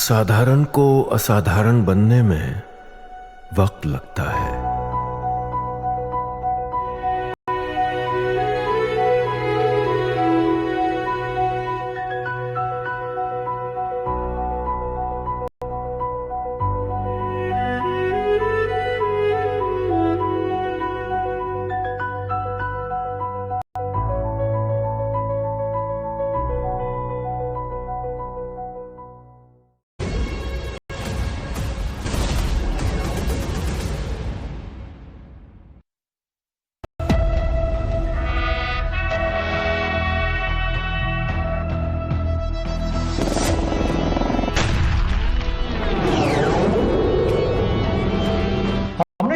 साधारण को असाधारण बनने में वक्त लगता है।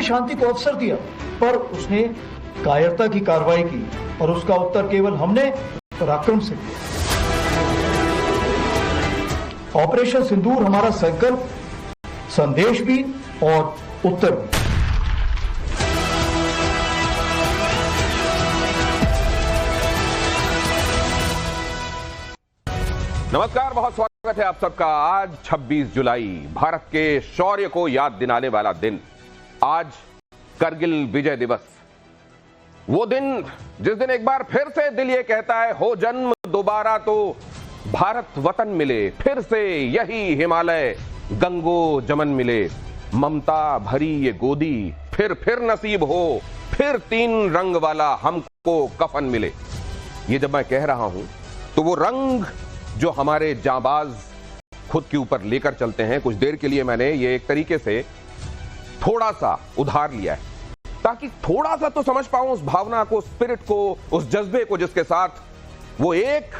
शांति को अवसर दिया, पर उसने कायरता की कार्रवाई की और उसका उत्तर केवल हमने पराक्रम से दिया। ऑपरेशन सिंदूर हमारा संकल्प, संदेश भी और उत्तर भी। नमस्कार, बहुत स्वागत है आप सबका। आज 26 जुलाई, भारत के शौर्य को याद दिलाने वाला दिन। आज करगिल विजय दिवस, वो दिन जिस दिन एक बार फिर से दिल ये कहता है हो जन्म दोबारा तो भारत वतन मिले, फिर से यही हिमालय गंगो जमन मिले, ममता भरी ये गोदी फिर नसीब हो, फिर 3 रंग वाला हमको कफन मिले। ये जब मैं कह रहा हूं तो वो रंग जो हमारे जांबाज खुद के ऊपर लेकर चलते हैं, कुछ देर के लिए मैंने ये एक तरीके से थोड़ा सा उधार लिया है ताकि थोड़ा सा तो समझ पाऊं उस भावना को, स्पिरिट को, उस जज्बे को जिसके साथ वो एक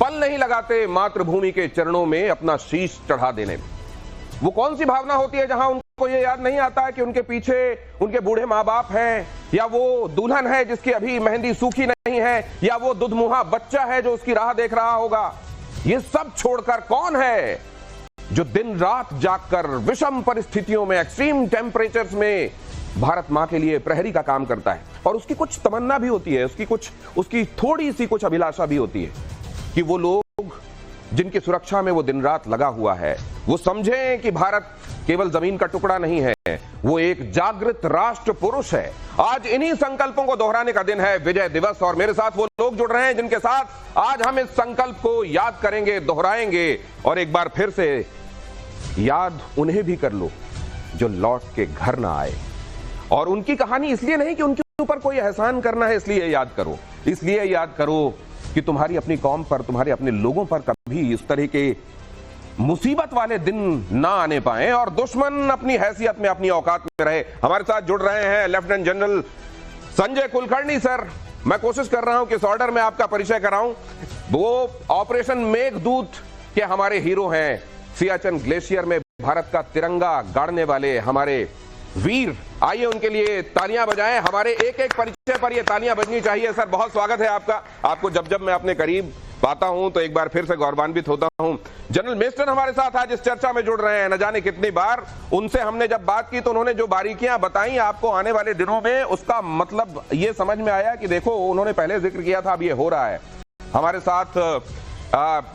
पल नहीं लगाते मातृभूमि के चरणों में अपना शीश चढ़ा देने में। वो कौन सी भावना होती है जहां उनको ये याद नहीं आता है कि उनके पीछे उनके बूढ़े मां बाप हैं, या वो दुल्हन है जिसकी अभी मेहंदी सूखी नहीं है, या वो दुधमुहा बच्चा है जो उसकी राह देख रहा होगा। ये सब छोड़कर कौन है जो दिन रात जागकर विषम परिस्थितियों में, एक्सट्रीम टेम्परेचर्स में भारत मां के लिए प्रहरी का काम करता है। और उसकी कुछ तमन्ना भी होती है, उसकी थोड़ी सी कुछ अभिलाषा भी होती है कि वो लोग जिनकी सुरक्षा में वो दिन रात लगा हुआ है, वो समझें कि भारत केवल जमीन का टुकड़ा नहीं है, वो एक जागृत राष्ट्र पुरुष है। आज इन्हीं संकल्पों को दोहराने का दिन है, विजय दिवस। और मेरे साथ वो लोग जुड़ रहे हैं जिनके साथ आज हम इस संकल्प को याद करेंगे, दोहराएंगे, और एक बार फिर से याद उन्हें भी कर लो जो लौट के घर ना आए। और उनकी कहानी इसलिए नहीं कि उनके ऊपर कोई एहसान करना है इसलिए याद करो, इसलिए याद करो कि तुम्हारी अपनी कौम पर, तुम्हारे अपने लोगों पर कभी इस तरह के मुसीबत वाले दिन ना आने पाए और दुश्मन अपनी हैसियत में, अपनी औकात में रहे। हमारे साथ जुड़ रहे हैं lieutenant general Sanjay Kulkarni sir. मैं कोशिश कर रहा हूं कि इस ऑर्डर में आपका परिचय कराऊं। वो ऑपरेशन मेघदूत के हमारे हीरो हैं, सियाचिन ग्लेशियर में भारत का तिरंगा गाड़ने वाले हमारे वीर। आइए उनके लिए तालियां बजाएं। हमारे एक एक परिचय पर ये तालियां बजनी चाहिए। सर, बहुत स्वागत है आपका। आपको जब मैं अपने करीब पाता हूं तो एक बार फिर से गौरवान्वित होता हूं। जनरल मेस्टन हमारे साथ आज इस चर्चा में जुड़ रहे हैं। न जाने कितनी बार उनसे हमने जब बात की तो उन्होंने जो बारीकियां बताई आपको आने वाले दिनों में, उसका मतलब ये समझ में आया कि देखो, उन्होंने पहले जिक्र किया था, अब ये हो रहा है। हमारे साथ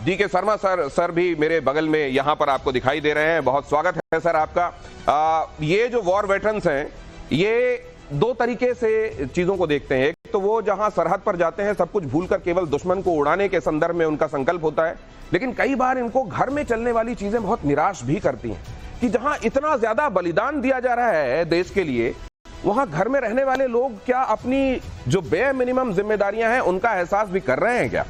DK शर्मा सर भी मेरे बगल में यहां पर आपको दिखाई दे रहे हैं। बहुत स्वागत है सर आपका। ये जो वॉर वेटरन्स हैं, ये 2 तरीके से चीजों को देखते हैं। एक तो वो जहां सरहद पर जाते हैं सब कुछ भूलकर केवल दुश्मन को उड़ाने के संदर्भ में उनका संकल्प होता है, लेकिन कई बार इनको घर में चलने वाली चीजें बहुत निराश भी करती हैं कि जहां इतना ज्यादा बलिदान दिया जा रहा है देश के लिए, वहां घर में रहने वाले लोग क्या अपनी जो बे मिनिमम जिम्मेदारियां हैं उनका एहसास भी कर रहे हैं क्या?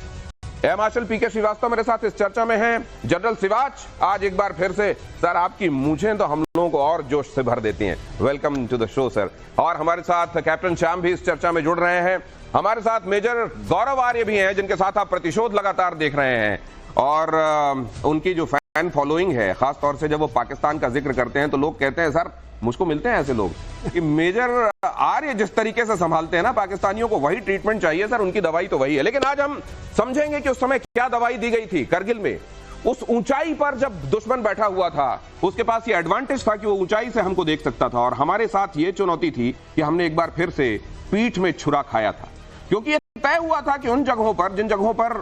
एयर मार्शल PK श्रीवास्तव मेरे साथ इस चर्चा में हैं। जनरल शिवाच, आज एक बार फिर से सर आपकी मूंछें तो हम लोगों को और जोश से भर देती हैं। Welcome to the show sir. और हमारे साथ कैप्टन श्याम भी इस चर्चा में जुड़ रहे हैं। हमारे साथ मेजर गौरव आर्य भी हैं जिनके साथ आप प्रतिशोध लगातार देख रहे हैं। और उनकी जो फैन फॉलोइंग है, खासतौर से जब वो पाकिस्तान का जिक्र करते हैं तो लोग कहते हैं, सर मुझको मिलते हैं ऐसे लोग कि मेजर आर्य जिस तरीके से संभालते हैं ना पाकिस्तानियों को, वही ट्रीटमेंट चाहिए सर, उनकी दवाई तो वही है। लेकिन आज हम समझेंगे कि उस समय क्या दवाई दी गई थी करगिल में। उस ऊंचाई पर जब दुश्मन बैठा हुआ था, उसके पास ये एडवांटेज था कि वो ऊंचाई से हमको देख सकता था। और हमारे साथ ये चुनौती थी कि हमने एक बार फिर से पीठ में छुरा खाया था, क्योंकि ये तय हुआ था कि उन जगहों पर, जिन जगहों पर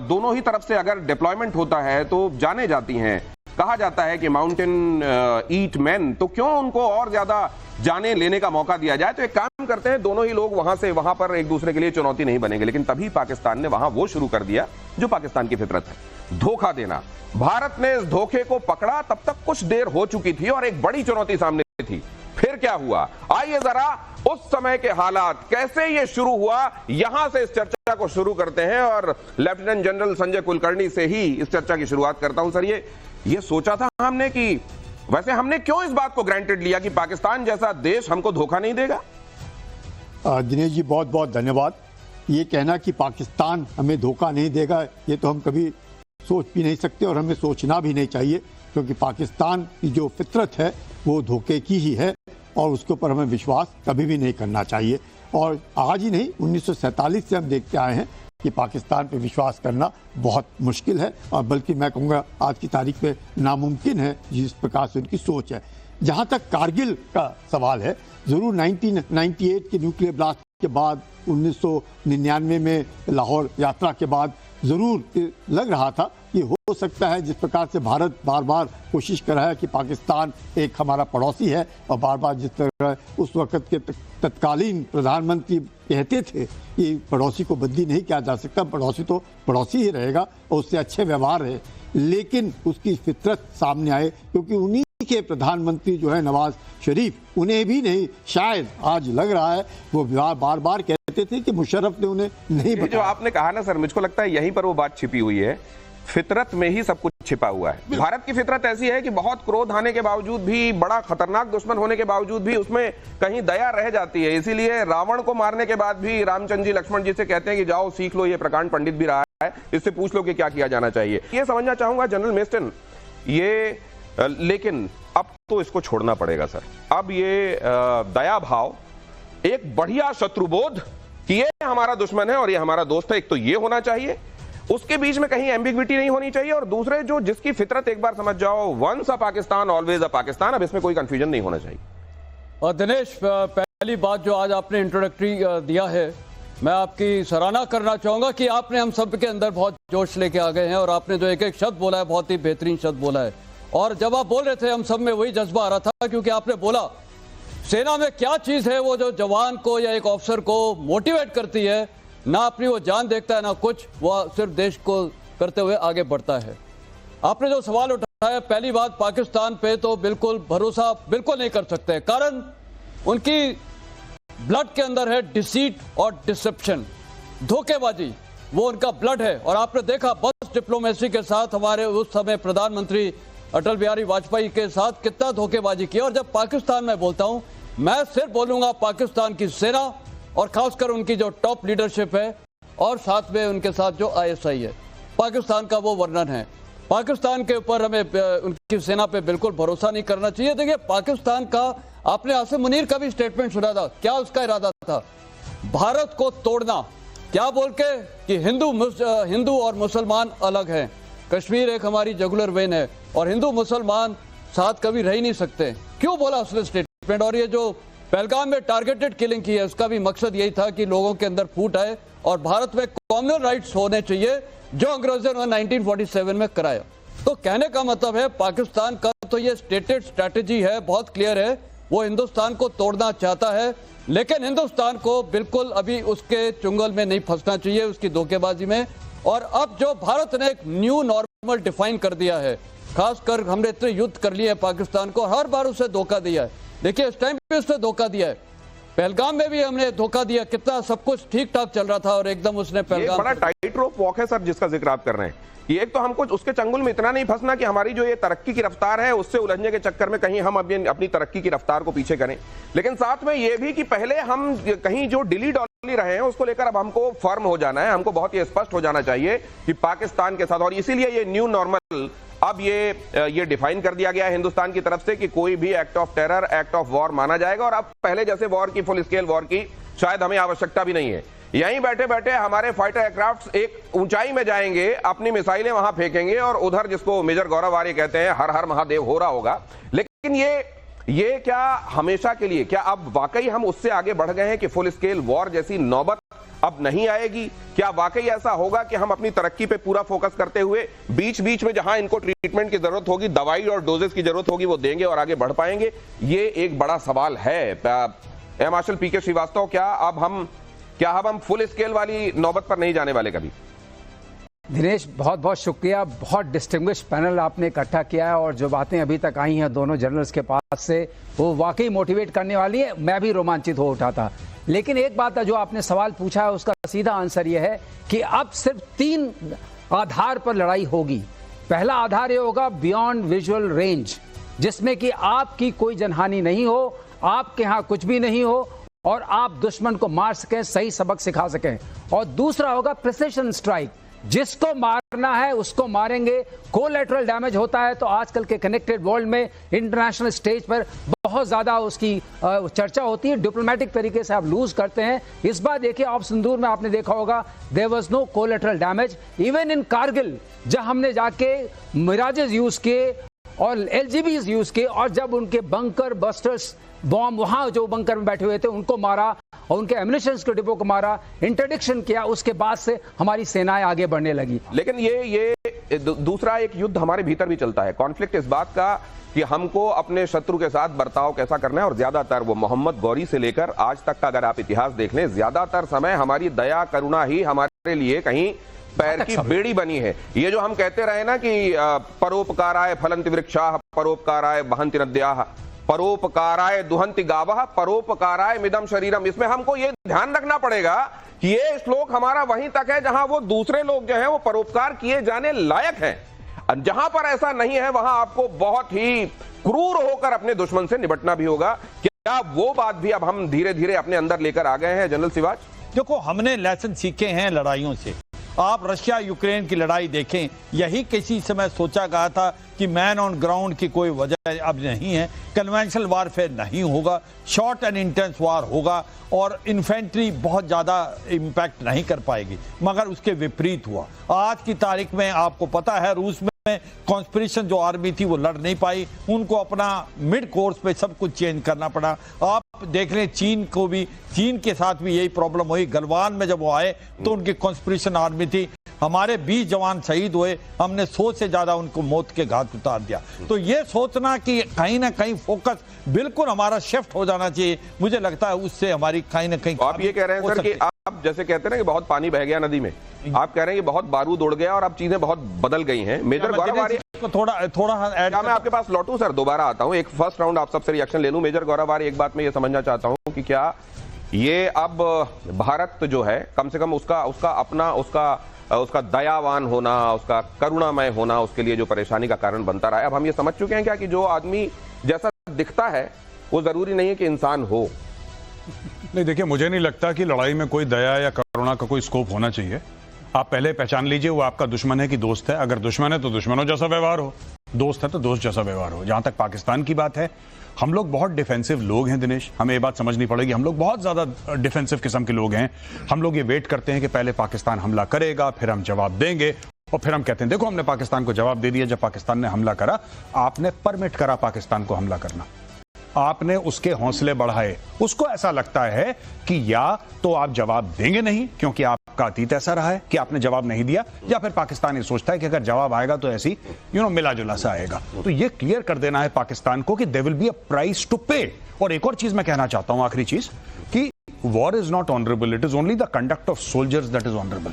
दोनों ही तरफ से अगर डिप्लॉयमेंट होता है तो जाने जाती हैं कहा जाता है कि माउंटेन ईट मैन, तो क्यों उनको और ज्यादा जाने लेने का मौका दिया जाए। तो एक काम करते हैं, दोनों ही लोग वहां से वहां पर एक दूसरे के लिए चुनौती नहीं बनेंगे। लेकिन तभी पाकिस्तान ने वहां वो शुरू कर दिया जो पाकिस्तान की फितरत है, धोखा देना। भारत ने इस धोखे को पकड़ा, तब तक कुछ देर हो चुकी थी और एक बड़ी चुनौती सामने थी। फिर क्या हुआ, आइए जरा उस समय के हालात, कैसे ये शुरू हुआ, यहां से इस चर्चा को शुरू करते हैं। और लेफ्टिनेंट जनरल संजय कुलकर्णी से ही इस चर्चा की शुरुआत करता हूं। सर, ये सोचा था हमने कि वैसे हमने क्यों इस बात को ग्रांटेड लिया कि पाकिस्तान जैसा देश हमको धोखा नहीं देगा? दिनेश जी, बहुत बहुत धन्यवाद। ये कहना कि पाकिस्तान हमें धोखा नहीं देगा, ये तो हम कभी सोच भी नहीं सकते और हमें सोचना भी नहीं चाहिए, क्योंकि पाकिस्तान की जो फितरत है वो धोखे की ही है और उसके ऊपर हमें विश्वास कभी भी नहीं करना चाहिए। और आज ही नहीं, 1947 से हम देखते आए हैं कि पाकिस्तान पे विश्वास करना बहुत मुश्किल है, और बल्कि मैं कहूँगा आज की तारीख पे नामुमकिन है, जिस प्रकार से उनकी सोच है। जहाँ तक कारगिल का सवाल है, ज़रूर 1998 के न्यूक्लियर ब्लास्ट के बाद, 1999 में लाहौर यात्रा के बाद ज़रूर लग रहा था कि हो सकता है, जिस प्रकार से भारत बार बार कोशिश कर रहा है कि पाकिस्तान एक हमारा पड़ोसी है, और बार बार जिस तरह उस वक्त के तत्कालीन प्रधानमंत्री कहते थे कि पड़ोसी को बदली नहीं किया जा सकता, पड़ोसी तो पड़ोसी ही रहेगा और उससे अच्छे व्यवहार है। लेकिन उसकी फितरत सामने आए, क्योंकि उन्हीं के प्रधानमंत्री जो है नवाज शरीफ, उन्हें भी नहीं, शायद आज लग रहा है, वो बार बार कहते थे कि मुशर्रफ ने उन्हें नहीं बताया। जो आपने कहा ना सर, मुझको लगता है यहीं पर वो बात छिपी हुई है। फितरत में ही सब कुछ छिपा हुआ है। भारत की फितरत ऐसी है कि बहुत क्रोध आने के बावजूद भी, बड़ा खतरनाक दुश्मन होने के बावजूद भी उसमें कहीं दया रह जाती है। इसीलिए रावण को मारने के बाद भी रामचंद्र जी लक्ष्मण जी से कहते हैं कि जाओ सीख लो, ये प्रकांड पंडित भी रहा है, इससे पूछ लो कि क्या किया जाना चाहिए। ये समझना चाहूंगा जनरल मेस्टन, ये लेकिन अब तो इसको छोड़ना पड़ेगा सर। अब ये दया भाव, एक बढ़िया शत्रुबोध कि ये हमारा दुश्मन है और ये हमारा दोस्त है, एक तो ये होना चाहिए, उसके बीच में कहीं एम्बिग्विटी नहीं होनी चाहिए। और दूसरे, जो जिसकी फितरत एक बार समझ जाओ, once a Pakistan always a Pakistan, अब इसमें कोई कंफ्यूजन नहीं होना चाहिए। और दिनेश, पहली बात जो आज आपने इंट्रोडक्टरी दिया है, मैं आपकी सराहना करना चाहूंगा कि आपने हम सब के अंदर बहुत जोश लेके आ गए हैं, और आपने जो एक एक शब्द बोला है, बहुत ही बेहतरीन शब्द बोला है। और जब आप बोल रहे थे, हम सब में वही जज्बा आ रहा था, क्योंकि आपने बोला सेना में क्या चीज है वो जो जवान को या एक ऑफिसर को मोटिवेट करती है, ना अपनी वो जान देखता है ना कुछ, वो सिर्फ देश को करते हुए आगे बढ़ता है। आपने जो सवाल उठाया, पहली बात, पाकिस्तान पे तो बिल्कुल भरोसा बिल्कुल नहीं कर सकते, कारण उनकी ब्लड के अंदर है डिसीट और डिसेप्शन, धोखेबाजी, वो उनका ब्लड है। और आपने देखा बस डिप्लोमेसी के साथ हमारे उस समय प्रधानमंत्री अटल बिहारी वाजपेयी के साथ कितना धोखेबाजी की। और जब पाकिस्तान में बोलता हूं, मैं सिर्फ बोलूंगा पाकिस्तान की सेना और खासकर उनकी जो टॉप लीडरशिप है, और साथ में उनके साथ जो ISI है, पाकिस्तान का वो वर्णन है। पाकिस्तान के ऊपर हमें उनकी सेना पे बिल्कुल भरोसा नहीं करना चाहिए। देखिए, पाकिस्तान का, आपने आसिम मुनीर का भी स्टेटमेंट सुना था, क्या उसका इरादा था? भारत को तोड़ना, क्या बोल के कि हिंदू और मुसलमान अलग हैं, कश्मीर एक हमारी जुगुलर वेन है और हिंदू मुसलमान साथ कभी रह ही नहीं सकते। क्यों बोला उसने स्टेटमेंट? और ये जो पहलगाम में टारगेटेड किलिंग की है, उसका भी मकसद यही था कि लोगों के अंदर फूट आए और भारत में कॉमनल राइट्स होने चाहिए, जो अंग्रेजों ने 1947 में कराया। तो कहने का मतलब है, पाकिस्तान का तो ये स्टेटेड स्ट्रैटेजी है, बहुत क्लियर है, वो हिंदुस्तान को तोड़ना चाहता है, लेकिन हिंदुस्तान को बिल्कुल अभी उसके चुंगल में नहीं फंसना चाहिए, उसकी धोखेबाजी में। और अब जो भारत ने एक न्यू नॉर्मल डिफाइन कर दिया है, खासकर हमने इतने युद्ध कर लिए हैं पाकिस्तान को, हर बार उसे धोखा दिया है। देखिए, इस टाइम पे उसने धोखा दिया है, पहलगाम में भी हमने धोखा दिया, कितना सब कुछ ठीक ठाक चल रहा था और एकदम उसने पहलगाम। बड़ा टाइट रोप वॉक है सर जिसका जिक्र आप कर रहे हैं। ये एक तो हमको उसके चंगुल में इतना नहीं फंसना कि हमारी जो ये तरक्की की रफ्तार है उससे उलझने के चक्कर में कहीं हम अपनी तरक्की की रफ्तार को पीछे करें, लेकिन साथ में ये भी कि पहले हम कहीं जो डिली डॉली रहे हैं उसको लेकर अब हमको फर्म हो जाना है, हमको बहुत ही स्पष्ट हो जाना चाहिए कि पाकिस्तान के साथ। और इसीलिए ये न्यू नॉर्मल अब ये डिफाइन कर दिया गया है हिंदुस्तान की तरफ से कि कोई भी act of terror act of war माना जाएगा। और अब पहले जैसे वॉर की, फुल स्केल वॉर की शायद हमें आवश्यकता भी नहीं है। यहीं बैठे बैठे हमारे फाइटर एयरक्राफ्ट एक ऊंचाई में जाएंगे, अपनी मिसाइलें वहां फेंकेंगे और उधर, जिसको मेजर गौरव आर्य कहते हैं, हर हर महादेव हो रहा होगा। लेकिन ये क्या हमेशा के लिए, क्या अब वाकई हम उससे आगे बढ़ गए हैं कि फुल स्केल वॉर जैसी नौबत अब नहीं आएगी? क्या वाकई ऐसा होगा कि हम अपनी तरक्की पे पूरा फोकस करते हुए बीच बीच में जहां इनको ट्रीटमेंट की जरूरत होगी, दवाई और डोजेस की जरूरत होगी, वो देंगे और आगे बढ़ पाएंगे? ये एक बड़ा सवाल है। एयर मार्शल पीके श्रीवास्तव, क्या अब हम फुल स्केल वाली नौबत पर नहीं जाने वाले कभी? दिनेश, बहुत बहुत शुक्रिया। बहुत डिस्टिंग्विश पैनल आपने इकट्ठा किया है और जो बातें अभी तक आई हैं दोनों जनरल्स के पास से, वो वाकई मोटिवेट करने वाली है। मैं भी रोमांचित हो उठा था। लेकिन एक बात जो आपने सवाल पूछा है उसका सीधा आंसर यह है कि अब सिर्फ 3 आधार पर लड़ाई होगी। पहला आधार ये होगा बियॉन्ड विजुअल रेंज, जिसमें कि आपकी कोई जनहानि नहीं हो, आपके यहाँ कुछ भी नहीं हो और आप दुश्मन को मार सकें, सही सबक सिखा सकें। और दूसरा होगा प्रिसिशन स्ट्राइक, जिसको मारना है उसको मारेंगे। कोलैटरल डैमेज होता है तो आजकल के कनेक्टेड वर्ल्ड में इंटरनेशनल स्टेज पर बहुत ज्यादा उसकी चर्चा होती है। डिप्लोमेटिक तरीके से आप लूज करते हैं। इस बार देखिए, ऑफ सिंदूर में आपने देखा होगा there was no collateral damage. Even in Kargil जब हमने जाके मिराजेस यूज किए और LGBs यूज किए और जब उनके बंकर बस्टर्स बॉम्ब वहां जो बंकर में बैठे हुए थे उनको मारा और उनके एम्युनिशन के डिपो को मारा, इंटरडिक्शन किया, उसके बाद से हमारी सेनाएं आगे बढ़ने लगी। लेकिन ये दूसरा एक युद्ध हमारे भीतर भी चलता है, कॉन्फ्लिक्ट इस बात का कि हमको अपने शत्रु के साथ बर्ताव कैसा करना है। और ज्यादातर वो मोहम्मद गौरी से लेकर आज तक का अगर आप इतिहास देख लें, ज्यादातर समय हमारी दया करुणा ही हमारे लिए कहीं पैर की बेड़ी बनी है। ये जो हम कहते रहे ना कि परोपकाराय फलंति वृक्षाः, परोपकाराय वहन्ति नद्याः, परोपकाराय दुहन्ति गावः, परोपकाराय मिदं शरीरम। इसमें हमको ये ध्यान रखना पड़ेगा कि ये श्लोक हमारा वहीं तक है जहां वो दूसरे लोग जो हैं वो परोपकार किए जाने लायक हैं। जहां पर ऐसा नहीं है वहां आपको बहुत ही क्रूर होकर अपने दुश्मन से निपटना भी होगा। क्या वो बात भी अब हम धीरे धीरे अपने अंदर लेकर आ गए हैं जनरल सिवाच? देखो, हमने लेसन सीखे हैं लड़ाइयों से। आप रशिया यूक्रेन की लड़ाई देखें, यही किसी समय सोचा गया था कि मैन ऑन ग्राउंड की कोई वजह अब नहीं है, कन्वेंशनल वारफेयर नहीं होगा, शॉर्ट एंड इंटेंस वार होगा और इन्फेंट्री बहुत ज़्यादा इम्पैक्ट नहीं कर पाएगी। मगर उसके विपरीत हुआ। आज की तारीख में आपको पता है रूस में कॉन्स्पिरेशन जो आर्मी थी वो लड़ नहीं पाई, उनको अपना मिड कोर्स पे सब कुछ चेंज करना पड़ा। आप देख लें चीन के साथ भी यही प्रॉब्लम हुई। गलवान में जब वो आए तो उनकी कॉन्स्पिरेशन आर्मी थी, हमारे 20 जवान शहीद हुए, हमने 100 से ज्यादा उनको मौत के घाट उतार दिया। तो ये सोचना कि कहीं ना कहीं फोकस बिल्कुल हमारा शिफ्ट हो जाना चाहिए, मुझे लगता है उससे हमारी कहीं ना कहीं। आप ये कह रहे हैं सर कि आप जैसे कहते हैं ना कि बहुत पानी बह गया नदी में, आप कह रहे हैं कि बहुत बारूद उड़ गया और अब चीजें बहुत बदल गई हैं। मेजर गौरव आर्य को थोड़ा मैं आपके पास लौटूं सर, दोबारा आता हूं, एक फर्स्ट राउंड आप सबसे रिएक्शन ले लूं। मेजर गौरव आर्य, एक बात मैं ये समझना चाहता हूं कि क्या ये अब भारत जो है कम से कम उसका दयावान होना, उसका करुणामय होना, उसके लिए जो परेशानी का कारण बनता रहा है, अब हम ये समझ चुके हैं क्या कि जो आदमी जैसा दिखता है वो जरूरी नहीं है कि इंसान हो? नहीं, देखिए, मुझे नहीं लगता कि लड़ाई में कोई दया या करुणा का कोई स्कोप होना चाहिए। आप पहले पहचान लीजिए वो आपका दुश्मन है कि दोस्त है। अगर दुश्मन है तो दुश्मनों जैसा व्यवहार हो, दोस्त है तो दोस्त जैसा व्यवहार हो। जहां तक पाकिस्तान की बात है, हम लोग बहुत डिफेंसिव लोग हैं दिनेश, हमें ये बात समझनी पड़ेगी। हम लोग बहुत ज्यादा डिफेंसिव किस्म के लोग हैं। हम लोग ये वेट करते हैं कि पहले पाकिस्तान हमला करेगा, फिर हम जवाब देंगे और फिर हम कहते हैं देखो हमने पाकिस्तान को जवाब दे दिया। जब पाकिस्तान ने हमला करा, आपने परमिट करा पाकिस्तान को हमला करना, आपने उसके हौसले बढ़ाए। उसको ऐसा लगता है कि या तो आप जवाब देंगे नहीं क्योंकि आपका अतीत ऐसा रहा है कि आपने जवाब नहीं दिया, या फिर पाकिस्तान ये सोचता है कि अगर जवाब आएगा तो ऐसी मिला जुला सा आएगा। तो ये क्लियर कर देना है पाकिस्तान को कि there will be a price to pay. और एक और चीज मैं कहना चाहता हूं, आखिरी चीज, कि war is not honourable, it is only the conduct of soldiers that is honourable.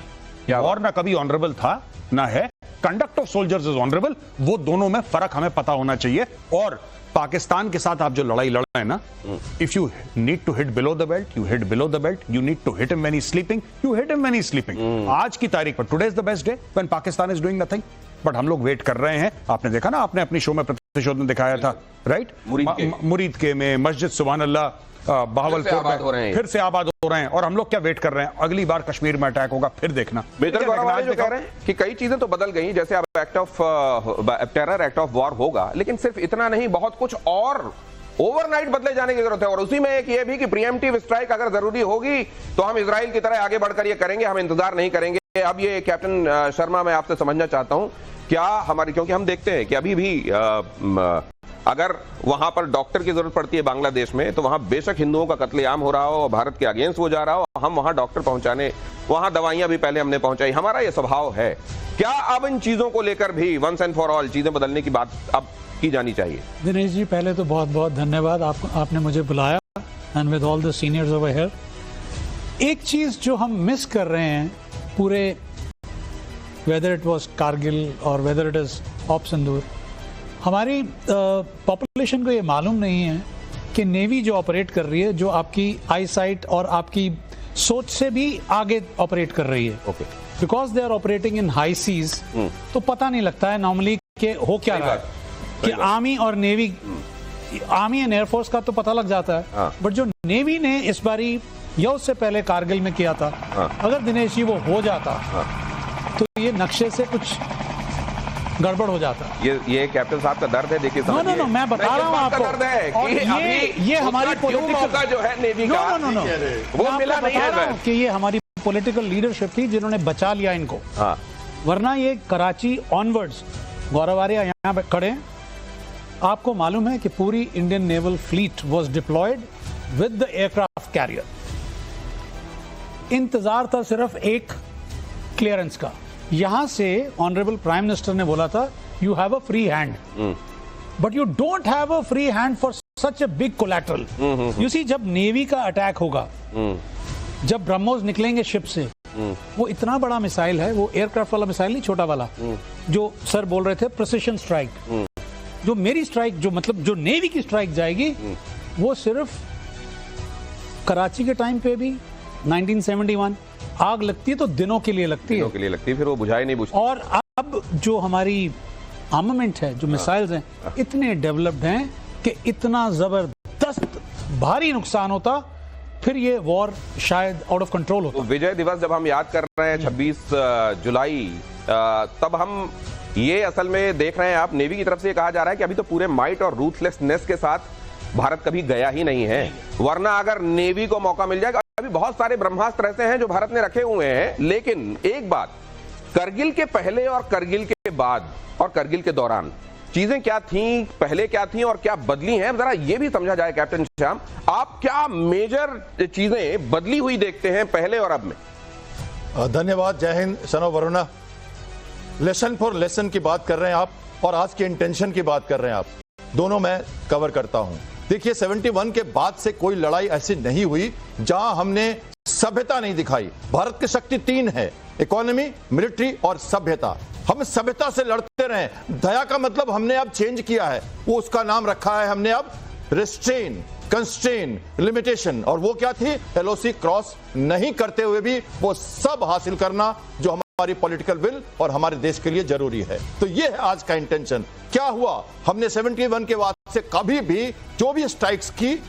War ना कभी ऑनरेबल था ना है, conduct of soldiers is honourable. वो दोनों में फर्क हमें पता होना चाहिए। और पाकिस्तान के साथ आप जो लड़ाई लड़ रहे हैं ना, if you need to hit below the belt, you hit below the belt. You need to hit him when he is sleeping, you hit him when he is sleeping. आज की तारीख पर today is the best day when Pakistan is doing nothing, but हम लोग wait कर रहे हैं। आपने देखा ना, आपने अपनी शो में प्रतिशोध में दिखाया था, राइट? मुरीद के में मस्जिद सुभान अल्लाह बहावलपुर में फिर से आबाद हो रहे हैं। और हम लोग क्या वेट कर रहे हैं? अगली बार कश्मीर में अटैक होगा, फिर देखना। मेजर गौरव जो कह रहे हैं कि कई चीजें तो बदल गई, जैसे अब act of terror, act of war होगा, लेकिन सिर्फ इतना नहीं, बहुत कुछ और ओवरनाइट बदले जाने की जरूरत है। और उसी में एक ये भी कि प्रीएम्प्टिव स्ट्राइक अगर जरूरी होगी तो हम इजराइल की तरह आगे बढ़कर ये करेंगे, हम इंतजार नहीं करेंगे। अब ये कैप्टन शर्मा, मैं आपसे समझना चाहता हूं, क्या हमारी, क्योंकि हम देखते हैं कि अभी भी अगर वहां पर डॉक्टर की जरूरत पड़ती है बांग्लादेश में, तो वहां बेशक हिंदुओं का कत्लेआम हो रहा हो, भारत के अगेंस्ट वो जा रहा हो, हम वहां डॉक्टर पहुंचाने, वहां दवाइयां भी पहले हमने पहुंचाई, हमारा ये स्वभाव है। क्या अब इन चीजों को लेकर भी वंस एंड फॉर ऑल चीजें बदलने की बात अब की जानी चाहिए? दिनेश जी, पहले तो बहुत बहुत धन्यवाद, आपने मुझे बुलाया and with all the seniors over here. एक चीज जो हम मिस कर रहे हैं पूरे, वेदर इट वाज कारगिल और वेदर इट इज ऑप सिंदूर, हमारी पॉपुलेशन को ये मालूम नहीं है कि नेवी जो ऑपरेट कर रही है, जो आपकी आई साइट और आपकी सोच से भी आगे ऑपरेट कर रही है, because they are operating in high seas, तो पता नहीं लगता है नॉर्मली कि हो क्या रहा है, कि आर्मी और नेवी, आर्मी एंड एयरफोर्स का तो पता लग जाता है, बट जो नेवी ने इस बारी या उससे पहले कारगिल में किया था, अगर दिनेश जी वो हो जाता तो ये नक्शे से कुछ गड़बड़ हो जाता। ये कैप्टन साहब का दर्द है, देखिए नो नो नो, मैं बता रहा हूँ आपको, दर्द है और ये हमारी पॉलिटिकल जो है नेवी का, वो मिला नहीं है कि ये हमारी पॉलिटिकल लीडरशिप थी जिन्होंने बचा लिया इनको, वरना ये कराची ऑनवर्ड्स, गौरव आर्या यहाँ पे खड़े हैं, आपको मालूम है कि पूरी Indian naval fleet was deployed with the aircraft carrier. इंतजार था सिर्फ एक क्लियरेंस का। यहां से ऑनरेबल प्राइम मिनिस्टर ने बोला था, you have a free hand, but you don't have a free hand for such a big collateral. You see, जब नेवी का अटैक होगा, जब ब्रह्मोस निकलेंगे शिप से, वो इतना बड़ा मिसाइल है, वो एयरक्राफ्ट वाला मिसाइल नहीं, छोटा वाला, जो सर बोल रहे थे प्रिसिशन स्ट्राइक, जो मेरी स्ट्राइक, जो मतलब जो नेवी की स्ट्राइक जाएगी, वो सिर्फ कराची के टाइम पे भी 1971 आग लगती है तो दिनों के लिए लगती है, फिर वो बुझाई नहीं बुझती। और अब जो हमारी आर्मामेंट है, जो मिसाइल्स हैं, इतने डेवलप्ड हैं कि इतना जबरदस्त भारी नुकसान होता, फिर ये वॉर शायद आउट ऑफ कंट्रोल होता। तो विजय दिवस जब हम याद कर रहे हैं 26 जुलाई, तब हम ये असल में देख रहे हैं, आप नेवी की तरफ से कहा जा रहा है कि अभी तो पूरे माइट और रूथलेसनेस के साथ भारत कभी गया ही नहीं है, वरना अगर नेवी को मौका मिल जाएगा, अभी बहुत सारे ब्रह्मास्त्र ऐसे हैं जो भारत ने रखे हुए हैं। लेकिन एक बात, करगिल के पहले और करगिल के बाद और करगिल के दौरान चीजें क्या थीं, पहले क्या थीं और क्या बदली हैं, जरा ये भी समझा जाए। कैप्टन श्याम, आप क्या मेजर चीजें बदली हुई देखते हैं पहले और अब में? धन्यवाद, जय हिंद, सनो वरुणा। लेसन फॉर लेसन की बात कर रहे हैं आप, और आज की इंटेंशन की बात कर रहे हैं आप, दोनों मैं कवर करता हूं। देखिए, 71 के बाद से कोई लड़ाई ऐसी नहीं हुई जहां हमने सभ्यता नहीं दिखाई। भारत की शक्ति 3 है, इकोनॉमी, मिलिट्री और सभ्यता। हम सभ्यता से लड़ते रहे। दया का मतलब हमने अब चेंज किया है, वो उसका नाम रखा है हमने अब रिस्ट्रेन, कंस्ट्रेन, लिमिटेशन। और वो क्या थी? एलओसी क्रॉस नहीं करते हुए भी वो सब हासिल करना जो हमारी पॉलिटिकल विल और हमारे देश के लिए जरूरी है। तो ये है आज का इंटेंशन। क्या हुआ? हमने 71 के बाद से कभी भी जो भी स्ट्राइक्स की,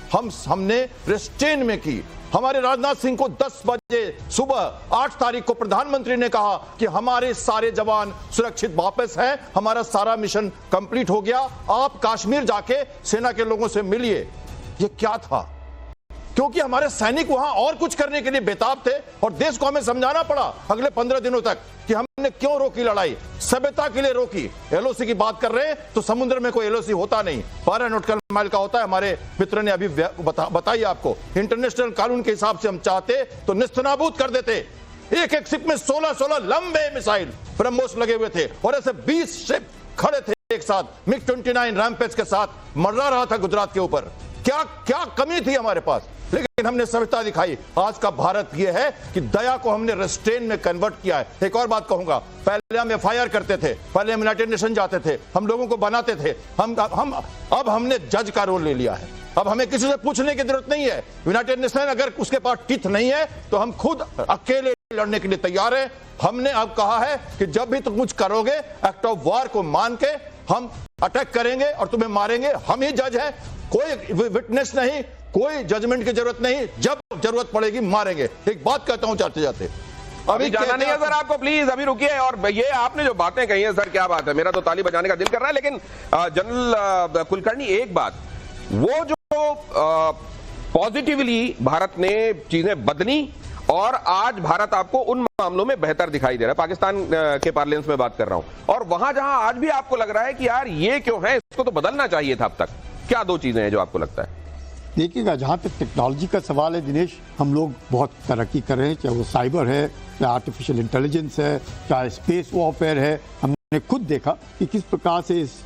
हमने रिस्ट्रेन में की। हमारे राजनाथ सिंह को 10 बजे सुबह 8 तारीख को प्रधानमंत्री ने कहा कि हमारे सारे जवान सुरक्षित वापस हैं, हमारा सारा मिशन कंप्लीट हो गया, आप कश्मीर जाके सेना के लोगों से मिलिए। ये क्या था? क्योंकि हमारे सैनिक वहां और कुछ करने के लिए बेताब थे और देश को हमें समझाना पड़ा अगले 15 दिनों तक कि हमने क्यों रोकी लड़ाई। सभ्यता के लिए रोकी। एलओसी की बात कर रहे हैं तो समुद्र में कोई एलओसी होता नहीं, 12 नॉटिकल माइल का होता है। हमारे मित्र ने अभी बताई आपको। इंटरनेशनल कानून के हिसाब से हम चाहते तो निस्तनाबूद कर देते। एक एक शिप में 16-16 लंबे मिसाइल ब्रह्मोस लगे हुए थे और ऐसे 20 शिप खड़े थे एक साथ, मिग 29 रैम्पेज के साथ मरला रहा था गुजरात के ऊपर। क्या क्या कमी थी हमारे पास? लेकिन हमने सभ्यता दिखाई। आज का भारत यह है कि दया को हमने रेस्ट्रेन में कन्वर्ट किया है। एक और बात कहूंगा, पहले हम एफआईआर करते थे, पहले हम यूनाइटेड नेशन जाते थे, हम लोगों को बनाते थे। अब हमने जज का रोल ले लिया है। अब हमें किसी से पूछने की जरूरत नहीं है। यूनाइटेड नेशन अगर उसके पास टिथ नहीं है तो हम खुद अकेले लड़ने के लिए तैयार है। हमने अब कहा है कि जब भी तुम कुछ करोगे, एक्ट ऑफ वॉर को मान के हम अटैक करेंगे और तुम्हें मारेंगे। हम ही जज हैं, कोई विटनेस नहीं, कोई जजमेंट की जरूरत नहीं। जब जरूरत पड़ेगी मारेंगे। एक बात कहता हूं जाते जाते, अभी जाना नहीं है सर आपको, प्लीज अभी रुकिए। और ये आपने जो बातें कही हैं सर, क्या बात है, मेरा तो ताली बजाने का दिल कर रहा है। लेकिन जनरल कुलकर्णी, एक बात, वो जो पॉजिटिवली भारत ने चीजें बदली और आज भारत आपको उन मामलों में बेहतर दिखाई दे रहा है, पाकिस्तान के पार्लेंस में बात कर रहा हूं। और वहां जहां आज भी आपको लग रहा है कि यार ये क्यों है, इसको तो बदलना चाहिए था अब तक, क्या दो चीजें हैं जो आपको लगता है? देखिएगा, जहाँ तक टेक्नोलॉजी का सवाल है दिनेश, हम लोग बहुत तरक्की कर रहे हैं, चाहे वो साइबर है, चाहे आर्टिफिशियल इंटेलिजेंस है, चाहे स्पेस वॉरफेयर है। हमने खुद देखा कि किस प्रकार से इस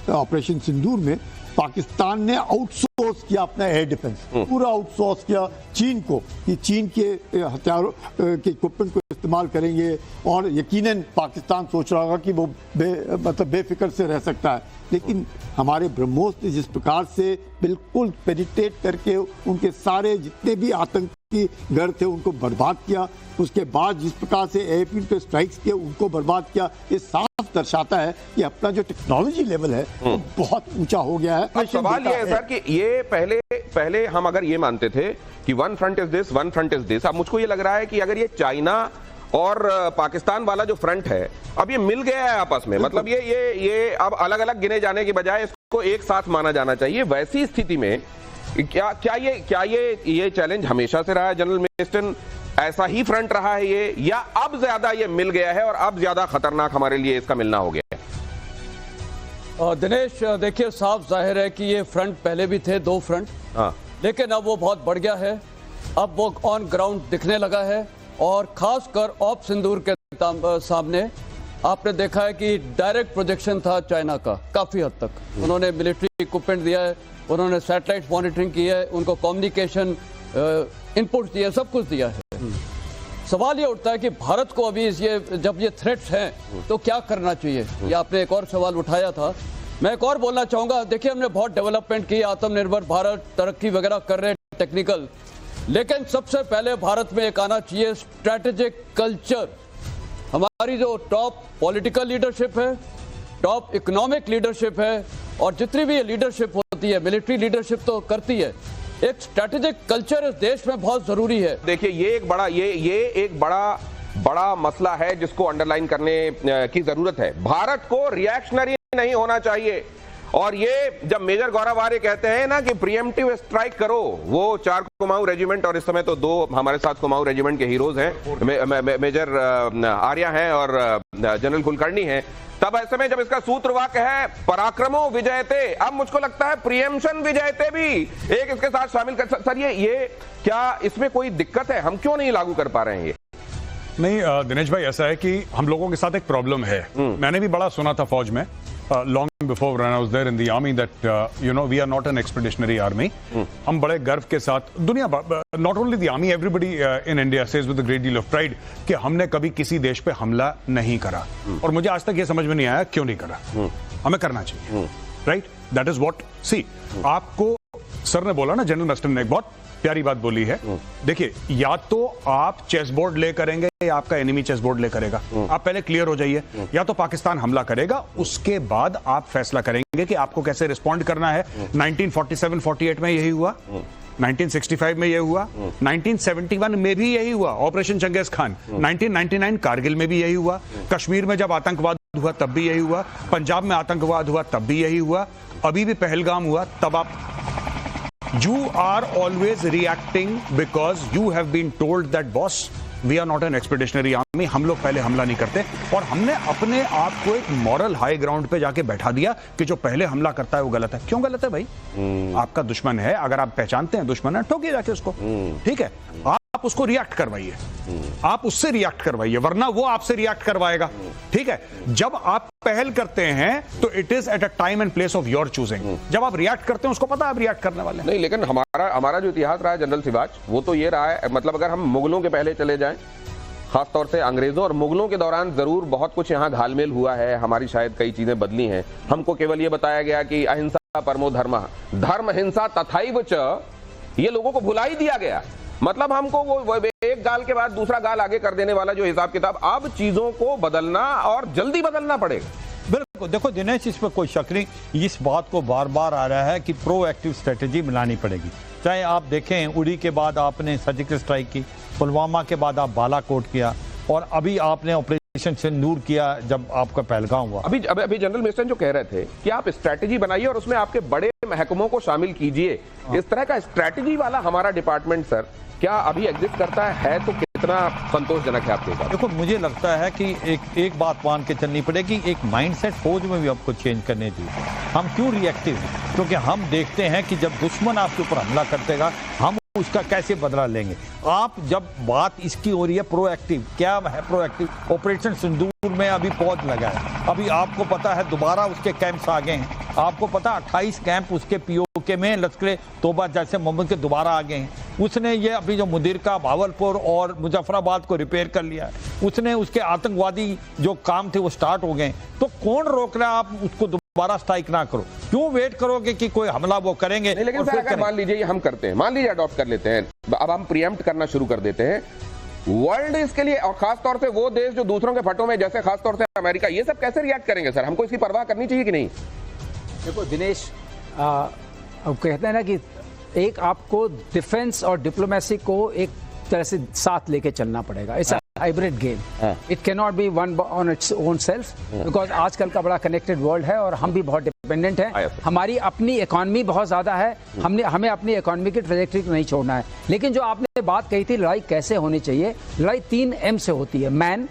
ऑपरेशन सिंदूर में पाकिस्तान ने आउटसोर्स किया अपना एयर डिफेंस, पूरा आउटसोर्स किया चीन को, कि चीन के हथियारों के इक्विपमेंट को इस्तेमाल करेंगे, और यकीनन पाकिस्तान सोच रहा होगा कि वो बेफिक्र से रह सकता है। लेकिन हमारे ब्रह्मोस ने जिस प्रकार से बिल्कुल पेनिट्रेट करके उनके सारे जितने भी आतंकी घर थे उनको बर्बाद किया, उसके बाद जिस प्रकार से एयरफील्ड पे स्ट्राइक्स किए उनको बर्बाद किया, ये साफ दर्शाता है कि अपना जो टेक्नोलॉजी लेवल है वो बहुत ऊंचा हो गया है। अब सवाल ये है सर कि ये पहले हम अगर ये मानते थे कि one front is this, one front is this, अब मुझको ये लग रहा है कि अगर ये चाइना और पाकिस्तान वाला जो फ्रंट है अब ये मिल गया है आपस में, मतलब ये अब अलग अलग गिने जाने की बजाय इसको एक साथ माना जाना चाहिए। वैसी स्थिति में क्या ये चैलेंज हमेशा से रहा है जनरल मिस्टन, ऐसा ही फ्रंट रहा है ये, या अब ज्यादा ये मिल गया है और अब ज्यादा खतरनाक हमारे लिए इसका मिलना हो गया है? दिनेश देखिए, साफ जाहिर है कि ये फ्रंट पहले भी थे, दो फ्रंट, लेकिन अब वो बहुत बढ़ गया है, अब वो ऑन ग्राउंड दिखने लगा है। और खासकर ऑप सिंदूर के सामने आपने देखा है कि डायरेक्ट प्रोजेक्शन था चाइना का, काफी हद तक उन्होंने मिलिट्री इक्विपमेंट दिया है, उन्होंने सैटेलाइट मॉनिटरिंग की है, उनको कम्युनिकेशन इनपुट दिया, सब कुछ दिया है। सवाल ये उठता है कि भारत को अभी जब ये थ्रेट्स हैं तो क्या करना चाहिए, ये आपने एक और सवाल उठाया था। मैं एक और बोलना चाहूंगा, देखिए हमने बहुत डेवलपमेंट की, आत्मनिर्भर भारत, तरक्की वगैरह कर रहे हैं टेक्निकल, लेकिन सबसे पहले भारत में एक आना चाहिए स्ट्रैटेजिक कल्चर। हमारी जो टॉप पॉलिटिकल लीडरशिप है, टॉप इकोनॉमिक लीडरशिप है, और जितनी भी लीडरशिप होती है, मिलिट्री लीडरशिप तो करती है, एक स्ट्रैटेजिक कल्चर इस देश में बहुत जरूरी है। देखिए ये एक बड़ा मसला है जिसको अंडरलाइन करने की जरूरत है। भारत को रिएक्शनरी नहीं होना चाहिए, और ये जब मेजर गौरव आर्य कहते हैं ना कि प्रीएम्प्टिव स्ट्राइक करो, वो 4 कुमाऊं रेजिमेंट, और इस समय तो 2 हमारे साथ कुमाऊं रेजिमेंट के हीरोज हैं, मेजर आर्य हैं और जनरल कुलकर्णी हैं, तब ऐसे में जब इसका सूत्र वाक्य है पराक्रमो विजयते, अब मुझको लगता है प्रियम्पशन विजयते भी एक इसके साथ शामिल कर। सर ये क्या इसमें कोई दिक्कत है, हम क्यों नहीं लागू कर पा रहे हैं ये? नहीं दिनेश भाई, ऐसा है कि हम लोगों के साथ एक प्रॉब्लम है। मैंने भी बड़ा सुना था फौज में, long before when I was there in the army, that we are not an expeditionary army. हम बड़े गर्व के साथ दुनिया, not only the army, everybody in India says with a great deal of pride कि हमने कभी किसी देश पे हमला नहीं करा, और मुझे आज तक ये समझ में नहीं आया क्यों नहीं करा। हमें करना चाहिए, राइट? दैट इज व्हाट, सी आपको सर ने बोला ना, जनरल मस्टन ने एक बहुत प्यारी बात बोली है। देखिए, या तो आप चेस बोर्ड ले करेंगे या आपका एनिमी चेस बोर्ड ले करेगा, आप पहले क्लियर हो जाइए। या तो पाकिस्तान हमला करेगा, उसके बाद आप फैसला करेंगे कि आपको कैसे रिस्पॉन्ड करना है। 1947-48 में यही हुआ, 1965 में यह हुआ, 1971 में भी यही हुआ, ऑपरेशन चंगेज खान, 1999 कारगिल में भी यही हुआ, कश्मीर में जब आतंकवाद हुआ तब भी यही हुआ, पंजाब में आतंकवाद हुआ तब भी यही हुआ, अभी भी पहलगाम हुआ तब आप You are always reacting because you have been told that boss, we are not an expeditionary army, हम लोग पहले हमला नहीं करते, और हमने अपने आप को एक मॉरल हाई ग्राउंड पे जाके बैठा दिया कि जो पहले हमला करता है वो गलत है। क्यों गलत है भाई? आपका दुश्मन है, अगर आप पहचानते हैं दुश्मन है, ठोकिए जाके उसको, ठीक है? आप उसको रिएक्ट करवाइए, आप उससे रिएक्ट करवाइए, वरना वो आपसे रिएक्ट करवाएगा, ठीक है? जब आप पहल करते हैं तो it is at a time and place of your choosing. जब आप रिएक्ट करते हैं उसको पता है आप रिएक्ट करने वाले हैं। नहीं, लेकिन हमारा जो इतिहास रहा है जनरल सिवाच, वो तो ये रहा है, मतलब अगर हम मुगलों के पहले चले जाएं, खासतौर से अंग्रेजों और मुगलों के दौरान जरूर बहुत कुछ यहाँ घालमेल हुआ है, हमारी शायद कई चीजें बदली हैं। हमको केवल ये बताया गया कि अहिंसा परमो धर्मः, धर्म हिंसा तथैव च, ये लोगों को भुला ही दिया गया। मतलब हमको वो एक गाल के बाद दूसरा गाल आगे कर देने वाला जो हिसाब किताब, अब चीजों को बदलना और जल्दी बदलना पड़ेगा। बिल्कुल, देखो दिनेश, इस पर कोई शक नहीं, इस बात को बार बार आ रहा है कि प्रोएक्टिव स्ट्रेटेजी बनानी पड़ेगी। चाहे आप देखें, उड़ी के बाद आपने सर्जिकल स्ट्राइक की, पुलवामा के बाद आप बालाकोट किया, और अभी आपने ऑपरेशन सिंदूर किया जब आपका पहलगाम हुआ। अभी जनरल मिस्टन जो कह रहे थे कि आप स्ट्रैटेजी बनाइए और उसमें आपके बड़े महकमों को शामिल कीजिए, इस तरह का स्ट्रैटेजी वाला हमारा डिपार्टमेंट सर क्या अभी एग्जिस्ट करता है तो कितना संतोषजनक है आपके हिसाब? देखो, मुझे लगता है कि एक बात मान के चलनी पड़ेगी, एक माइंडसेट फौज में भी हमको चेंज करने चाहिए। हम क्यों रिएक्टिव हैं? क्योंकि हम देखते हैं कि जब दुश्मन आपके ऊपर हमला करतेगा हम उसका कैसे बदला लेंगे। आप जब बात इसकी हो रही है प्रोएक्टिव, क्या है प्रोएक्टिव? ऑपरेशन सिंदूर में अभी पौध लगा है, अभी आपको पता है दोबारा उसके कैंप्स आ गए हैं। आपको पता 28 कैंप उसके पीओके में लश्कर तोबा जैसे मोहम्मद के दोबारा आ गए हैं। उसने ये अभी जो मुदीर का भावलपुर और मुजफ्फराबाद को रिपेयर कर लिया है, उसने उसके आतंकवादी जो काम थे वो स्टार्ट हो गए। तो कौन रोक रहा है आप उसको दोबारा स्ट्राइक ना करो? क्यों वेट करोगे कि कोई हमला वो करेंगे? नहीं, लेकिन सर अगर मान लीजिए हम करते हैं, मान लीजिए अडॉप्ट कर लेते हैं, अब हम प्रीएम्प्ट करना शुरू कर देते हैं, वर्ल्ड इसके लिए और खास तौर से वो देश जो दूसरों के फटों में, जैसे खास तौर से अमेरिका, ये सब कैसे रिएक्ट करेंगे सर? हमको इसकी परवाह करनी चाहिए कि नहीं? देखो दिनेश, अब कहते हैं ना कि एक आपको डिफेंस और डिप्लोमेसी को एक तरह से साथ लेके चलना पड़ेगा। It's hybrid game, it can not be one on its own self, because आजकल का बड़ा कनेक्टेड वर्ल्ड है और हम भी बहुत डिपेंडेंट हैं। हमारी अपनी इकोनॉमी बहुत ज्यादा है, हमें अपनी इकोनॉमी की ट्रैजेक्टरी को नहीं छोड़ना है। लेकिन जो आपने बात कही थी लड़ाई कैसे होनी चाहिए, लड़ाई 3 M से होती है, मैन,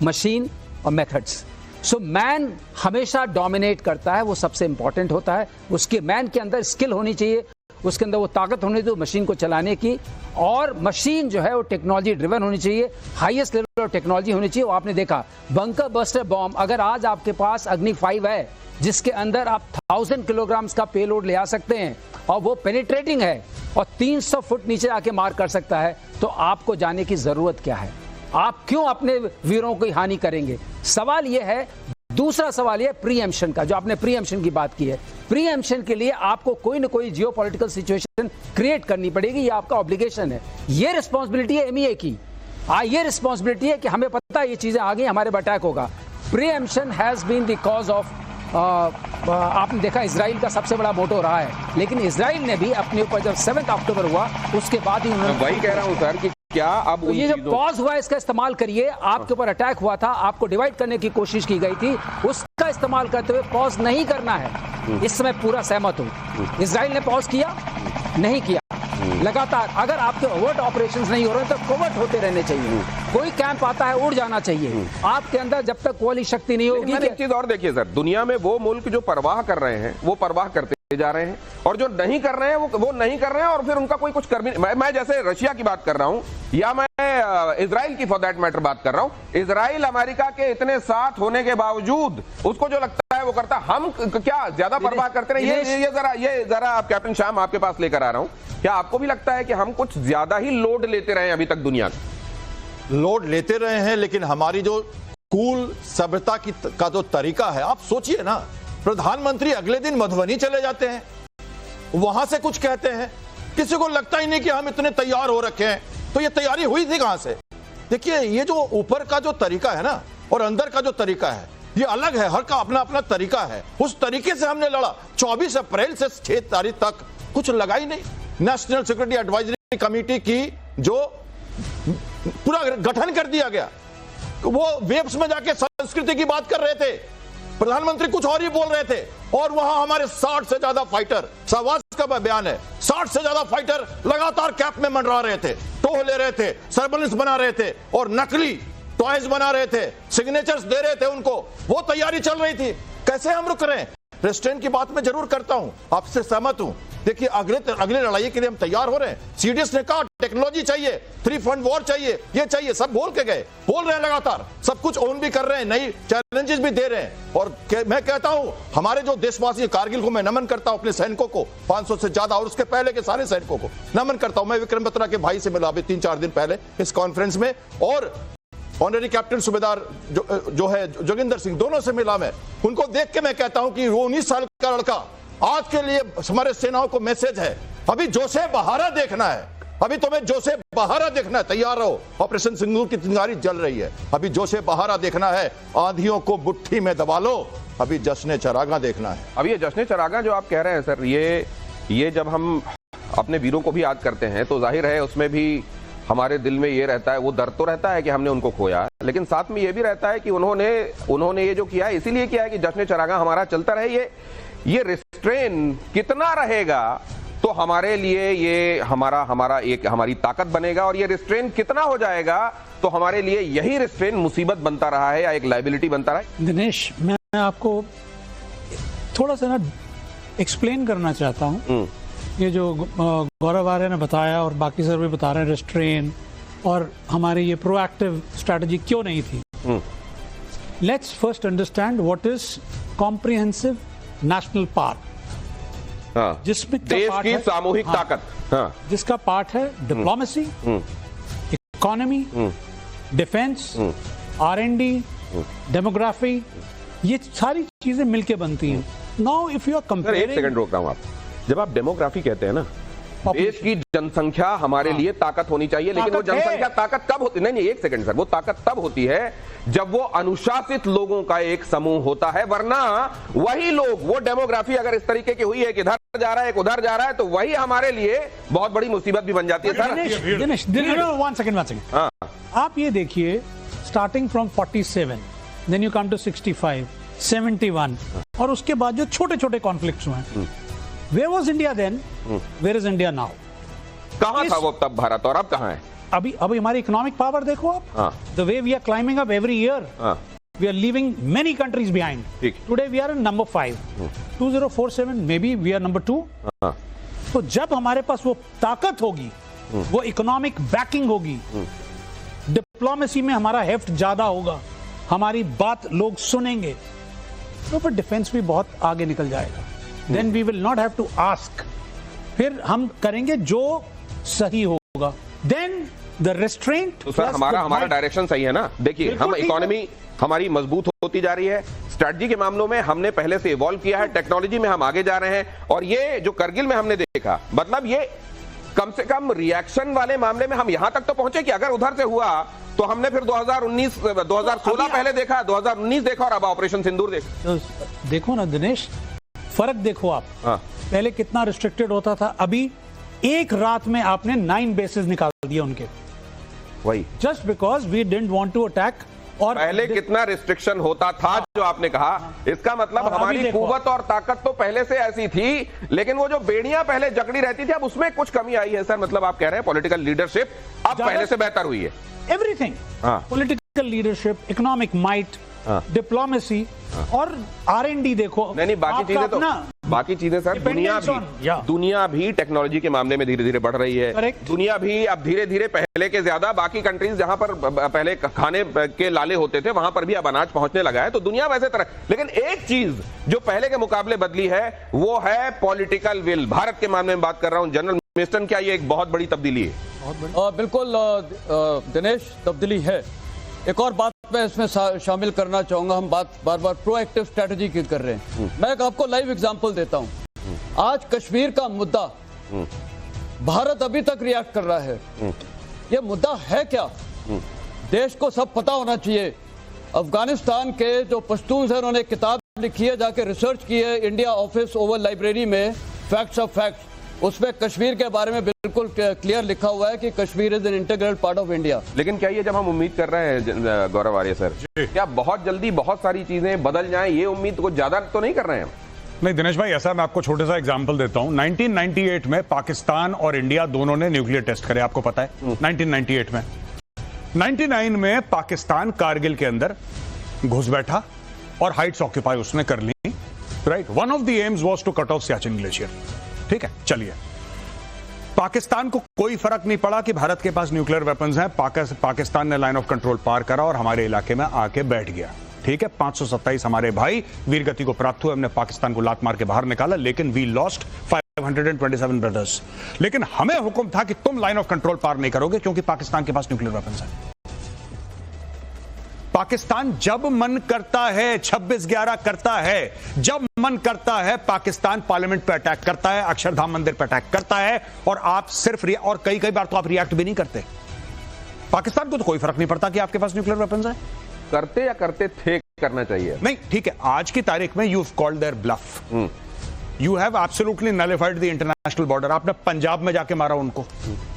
मशीन और मेथड्स। सो मैन हमेशा डोमिनेट करता है, वो सबसे इंपॉर्टेंट होता है। उसके मैन के अंदर स्किल होनी चाहिए, उसके अंदर वो ताकत होनी चाहिए मशीन को चलाने की, और मशीन जो है वो टेक्नोलॉजी ड्रिवन होनी चाहिए, हाईएस्ट लेवल ऑफ टेक्नोलॉजी होनी चाहिए। वो आपने देखा बंकर बस्टर बॉम्ब, अगर आज आपके पास अग्नि 5 है जिसके अंदर आप 1000 किलोग्राम्स का पेलोड ले आ सकते हैं और वो पेनिट्रेटिंग है और 300 फुट नीचे आके मार कर सकता है, तो आपको जाने की जरूरत क्या है? आप क्यों अपने वीरों की हानि करेंगे? सवाल यह है। दूसरा सवाल यह प्रीएम्प्शन का, जो आपने प्रीएम्प्शन की बात की है, प्रीएम्प्शन के लिए आपको कोई ना कोई जियोपॉलिटिकल सिचुएशन क्रिएट करनी पड़ेगी, ये आपका ऑब्लिगेशन है। ये रिस्पांसिबिलिटी है एमईए की, ये रिस्पांसिबिलिटी है कि हमें पता है ये चीजें आ गई, हमारे अटैक होगा। Preemption has been the cause of, आपने देखा इजराइल का सबसे बड़ा मोटो रहा है, लेकिन इजराइल ने भी अपने ऊपर जब 7 अक्टूबर हुआ उसके बाद ही उन्होंने, वही कह रहा हूं सर कि क्या अब तो ये जो पॉज हुआ इसका इस्तेमाल करिए। आपके ऊपर अटैक हुआ था, आपको डिवाइड करने की कोशिश की गई थी, उसका इस्तेमाल करते हुए पॉज नहीं करना है। इस समय पूरा सहमत हूं। इजराइल ने पॉज किया नहीं किया, लगातार अगर आपके ओवर्ट ऑपरेशंस नहीं हो रहे तो कोवर्ट होते रहने चाहिए। कोई कैंप आता है उड़ जाना चाहिए। आपके अंदर जब तक वाली शक्ति नहीं होगी। एक चीज और देखिए सर, दुनिया में वो मुल्क जो परवाह कर रहे हैं वो परवाह करते जा रहे हैं, और जो नहीं कर रहे हैं वो नहीं कर रहे हैं, और फिर उनका कोई कुछ कर भी नहीं। मैं जैसे रशिया की बात कर रहा हूं या मैं इजराइल की फॉर दैट मैटर बात कर रहा हूं। इजराइल अमेरिका के इतने साथ होने के बावजूद उसको जो लगता है वो करता है। हम क्या ज्यादा परवाह करते हैं? ये जरा आप कैप्टन शाम आपके पास लेकर आ रहा हूं, क्या आपको भी लगता है कि हम कुछ ज्यादा ही लोड लेते रहे अभी तक? दुनिया लोड लेते रहे हैं, लेकिन हमारी जो कूल सभ्यता का जो तरीका है, आप सोचिए ना, प्रधानमंत्री अगले दिन मधुबनी चले जाते हैं, वहां से कुछ कहते हैं, किसी को लगता ही नहीं कि हम इतने तैयार हो रखे हैं। तो ये तैयारी हुई थी कहां से? देखिए, ये जो ऊपर का जो तरीका है ना और अंदर का जो तरीका है, ये अलग है, हर का अपना अपना तरीका है। उस तरीके से हमने लड़ा। 24 अप्रैल से 6 तारीख तक कुछ लगा ही नहीं। नेशनल सिक्योरिटी एडवाइजरी कमेटी की जो पूरा गठन कर दिया गया, वो वेब्स में जाके संस्कृति की बात कर रहे थे, प्रधानमंत्री कुछ और ही बोल रहे थे, और वहां हमारे 60 से ज्यादा फाइटर, सहवाज का बयान है, 60 से ज्यादा फाइटर लगातार कैंप में मंडरा रहे थे, टोह ले रहे थे, सर्वेलेंस बना रहे थे और नकली टॉयज बना रहे थे, सिग्नेचर्स दे रहे थे उनको। वो तैयारी चल रही थी। कैसे हम रुक रहे हैं? रेस्ट्रेंट की बात मैं जरूर करता हूं, आपसे सहमत हूं। देखिए, अगले लड़ाई के लिए हम तैयार हो रहे हैं। सीडीएस ने कहा टेक्नोलॉजी चाहिए, 3 फ्रंट वॉर चाहिए, ये चाहिए, सब बोल के गए, बोल रहे हैं लगातार, सब कुछ ओन भी कर रहे हैं, नई चैलेंजेस भी दे रहे हैं। और मैं कहता हूं, हमारे जो देशवासी, कारगिल को मैं नमन करता हूं, अपने सैनिकों को 500 से ज्यादा, और उसके पहले के सारे सैनिकों को नमन करता हूं। मैं विक्रम बत्रा के भाई से मिला अभी 3-4 दिन पहले इस कॉन्फ्रेंस में, और ऑनरी कैप्टन सूबेदार जो है जोगिंदर सिंह, दोनों से मिला मैं। उनको देख के मैं कहता हूं कि वो 19 साल का लड़का, आज के लिए हमारे सेनाओं को मैसेज है, अभी जोशे बहारा देखना है, अभी तुम्हें जोशे बहारा देखना है, तैयार रहो। ऑपरेशन सिंदूर की चिंगारी जल रही है, अभी जोशे बहारा देखना है, आंधियों को मुट्ठी में दबा लो, अभी जश्न चरागा देखना है। अब ये जश्न चरागा जो आप कह रहे हैं सर, ये जब हम अपने वीरों को भी याद करते हैं तो जाहिर है उसमें भी हमारे दिल में ये रहता है, वो डर तो रहता है कि हमने उनको खोया, लेकिन साथ में ये भी रहता है कि उन्होंने ये जो किया है इसीलिए किया है कि जश्न चरागा हमारा चलता रहे। ये रिस्ट्रेन कितना रहेगा तो हमारे लिए ये हमारी ताकत बनेगा, और ये रिस्ट्रेन कितना हो जाएगा तो हमारे लिए यही रिस्ट्रेन मुसीबत बनता रहा है या एक लायबिलिटी बनता रहा है। दिनेश, मैं आपको थोड़ा सा ना एक्सप्लेन करना चाहता हूँ। ये जो गौरव आर्य ने बताया और बाकी सर भी बता रहे हैं, रिस्ट्रेन और हमारी ये प्रोएक्टिव स्ट्रैटेजी क्यों नहीं थी। Let's first understand what is comprehensive national park, जिसमें देश की सामूहिक ताकत, जिसका पार्ट है diplomacy, economy, defence, R&D, demography, ये सारी चीजें मिलके बनती हैं। Now if you are comparing, एक सेकंड रोक रहा हूं आप, जब आप डेमोग्राफी कहते हैं ना, देश की जनसंख्या हमारे लिए ताकत होनी चाहिए, लेकिन वो जनसंख्या ताकत कब होती, नहीं एक सेकंड सर, वो ताकत तब होती है जब वो अनुशासित लोगों का एक समूह होता है, वरना वही लोग, वो डेमोग्राफी अगर इस तरीके की हुई है कि इधर जा रहा है एक उधर जा रहा है, तो वही हमारे लिए बहुत बड़ी मुसीबत भी बन जाती है सर। दिनेश, वन सेकंड, आप ये देखिए, starting from 47, then you come to 65, 71, और उसके बाद जो छोटे छोटे कॉन्फ्लिक्ट्स हुए, Where was India then? Where is India now? कहां था वो तब भारत, और अब कहां है? अभी हमारी इकोनॉमिक पावर देखो आप, the way we are climbing up every year, we are leaving many countries behind. Today we are in number 5, 2047 maybe we are number 2. तो जब हमारे पास वो ताकत होगी, वो इकोनॉमिक बैकिंग होगी, डिप्लोमेसी में हमारा हेफ्ट ज्यादा होगा, हमारी बात लोग सुनेंगे, तो फिर डिफेंस भी बहुत आगे निकल जाएगा। Then we will not have to ask. फिर हम करेंगे जो सही होगा। Then the restraint. तो सर हमारा डायरेक्शन सही है ना। देखिए, हम इकोनॉमी हमारी मजबूत होती जा रही है, स्ट्रेटजी के मामलों में हमने पहले से इवॉल्व किया है, टेक्नोलॉजी में हम आगे जा रहे हैं, और ये जो करगिल में हमने देखा, मतलब ये कम से कम रिएक्शन वाले मामले में हम यहां तक तो पहुंचे कि अगर उधर से हुआ तो हमने फिर 2016 पहले देखा, 2019 देखा, और अब ऑपरेशन सिंदूर देखा। देखो ना दिनेश, फर्क देखो आप, पहले कितना रिस्ट्रिक्टेड होता था, अभी एक रात में आपने 9 बेसेस निकाल दिए उनके, वही just because we didn't want to attack. और पहले कितना रिस्ट्रिक्शन होता था, जो आपने कहा, इसका मतलब हमारी कुव्वत और ताकत तो पहले से ऐसी थी, लेकिन वो जो बेड़ियां पहले जकड़ी रहती थी, अब उसमें कुछ कमी आई है सर। मतलब आप कह रहे हैं पॉलिटिकल लीडरशिप अब पहले से बेहतर हुई है, everything, political leadership, economic might, diplomacy और R&D देखो। नहीं, बाकी चीजें सर, दुनिया भी टेक्नोलॉजी के मामले में धीरे धीरे बढ़ रही है। दुनिया भी अब धीरे धीरे पहले के ज्यादा, बाकी कंट्रीज जहां पर पहले खाने के लाले होते थे, वहां पर भी अब अनाज पहुंचने लगा है, तो दुनिया वैसे तरह। लेकिन एक चीज जो पहले के मुकाबले बदली है, वो है पॉलिटिकल विल। भारत के मामले में बात कर रहा हूं, जनरल मिस्टन, क्या ये एक बहुत बड़ी तब्दीली है? बिल्कुल दिनेश, तब्दीली है। एक और बात मैं इसमें शामिल करना चाहूंगा, हम बात बार बार प्रोएक्टिव स्ट्रेटजी की कर रहे हैं। मैं एक आपको लाइव एग्जांपल देता हूं। आज कश्मीर का मुद्दा, भारत अभी तक रिएक्ट कर रहा है। ये मुद्दा है क्या, देश को सब पता होना चाहिए। अफगानिस्तान के जो पश्तून हैं, उन्होंने किताब लिखी है, जाके रिसर्च की है, इंडिया ऑफिस ओवल लाइब्रेरी में, फैक्ट्स ऑफ फैक्ट्स, उसमें कश्मीर के बारे में बिल्कुल क्लियर लिखा हुआ है कि Kashmir is an integral part of India. लेकिन क्या ये जब हम उम्मीद कर रहे हैं गौरव आर्य सर, क्या बहुत जल्दी बहुत सारी चीजें बदल जाएं, ये उम्मीद को ज्यादा तो नहीं कर रहे हैं हम? नहीं दिनेश भाई, ऐसा मैं आपको छोटे सा एग्जांपल देता हूं। 1998 में पाकिस्तान और इंडिया दोनों ने न्यूक्लियर टेस्ट करे, आपको पता है। 1998 में 99 में पाकिस्तान कारगिल के अंदर घुस बैठा और हाइट्स ऑक्यूपाई उसने कर ली, right. One of the aims was to cut off Siachen glacier, ठीक है। चलिए, पाकिस्तान को कोई फर्क नहीं पड़ा कि भारत के पास न्यूक्लियर वेपन्स हैं, पाकिस्तान ने लाइन ऑफ कंट्रोल पार करा और हमारे इलाके में आके बैठ गया, ठीक है। 527 हमारे भाई वीरगति को प्राप्त हुए, हमने पाकिस्तान को लात मार के बाहर निकाला, लेकिन वी लॉस्ट 527 ब्रदर्स। लेकिन हमें हुक्म था कि तुम लाइन ऑफ कंट्रोल पार नहीं करोगे, क्योंकि पाकिस्तान के पास न्यूक्लियर वेपन्स हैं। पाकिस्तान जब मन करता है 26/11 करता है, जब मन करता है पाकिस्तान पार्लियामेंट पे अटैक करता है, अक्षरधाम मंदिर पे अटैक करता है, और आप सिर्फ और कई बार तो आप रिएक्ट भी नहीं करते। पाकिस्तान को तो कोई फर्क नहीं पड़ता कि आपके पास न्यूक्लियर वेपन्स हैं। करते या करते थे, करना चाहिए। नहीं, ठीक है, आज की तारीख में you called their bluff, you have absolutely nullified the international border. आपने पंजाब में जाके मारा उनको,